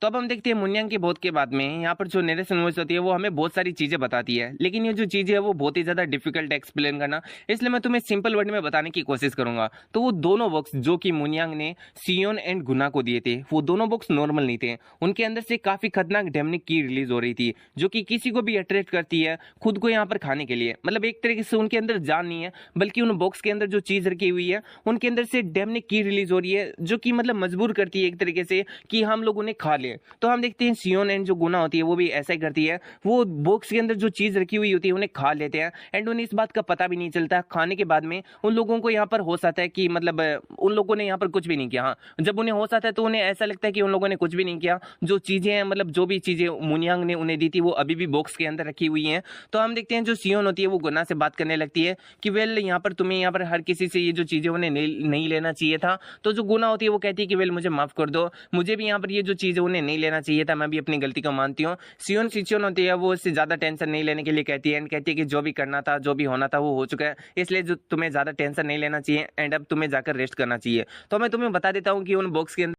तो अब हम देखते हैं मुनियंग के बहुत के बाद में यहाँ पर जो नरेशन वॉइस होती है वो हमें बहुत सारी चीजें बताती है, लेकिन ये जो चीजें है वो बहुत ही ज्यादा डिफिकल्ट है एक्सप्लेन करना, इसलिए मैं तुम्हें सिंपल वर्ड में बताने की कोशिश करूंगा। तो वो दोनों बॉक्स जो कि मुनियंग ने सियोन एंड गुना को दिए थे वो दोनों बॉक्स नॉर्मल नहीं थे, उनके अंदर से काफी खतरनाक डेमनिक की रिलीज हो रही थी जो कि किसी को भी अट्रैक्ट करती है खुद को यहाँ पर खाने के लिए। मतलब एक तरीके से उनके अंदर जान नहीं है, बल्कि उन बॉक्स के अंदर जो चीज रखी हुई है उनके अंदर से डेमनिक की रिलीज हो रही है जो कि मतलब मजबूर करती है एक तरीके से कि हम लोग उन्हें खा लें। तो हम देखते हैं सियोन एंड जो गुना होती है वो भी ऐसा ही करती है, वो बॉक्स के अंदर जो चीज रखी हुई होती है उन्हें खा लेते हैं एंड उन्हें इस बात का पता भी नहीं चलता। खाने के बाद में उन लोगों को यहाँ पर होश आता है कि मतलब उन लोगों ने यहाँ पर कुछ भी नहीं किया। हाँ, जब उन्हें होश आता है तो उन्हें ऐसा लगता है कि उन लोगों ने कुछ भी नहीं किया, जो चीजें हैं मतलब जो भी चीजें मुनियांग ने उन्हें दी थी वो अभी भी बॉक्स के अंदर रखी हुई है। तो हम देखते हैं जो सियोन होती है वो गुना से बात करने लगती है कि वेल यहाँ पर तुम्हें यहाँ पर हर किसी से ये जो चीजें उन्हें नहीं लेना चाहिए था। तो जो गुना होती है वो कहती है कि वेल मुझे माफ कर दो, मुझे भी यहाँ पर ये जो चीजें उन्हें नहीं लेना चाहिए था, मैं भी अपनी गलती को मानती हूँ। सियोन होती है वो इससे ज्यादा टेंशन नहीं लेने के लिए कहती है एंड कहती है कि जो भी करना था जो भी होना था वो हो चुका है, इसलिए जो तुम्हें ज्यादा टेंशन नहीं लेना चाहिए एंड अब तुम्हें जाकर रेस्ट करना चाहिए। तो मैं तुम्हें बता देता हूँ कि उन बॉक्स के अंदर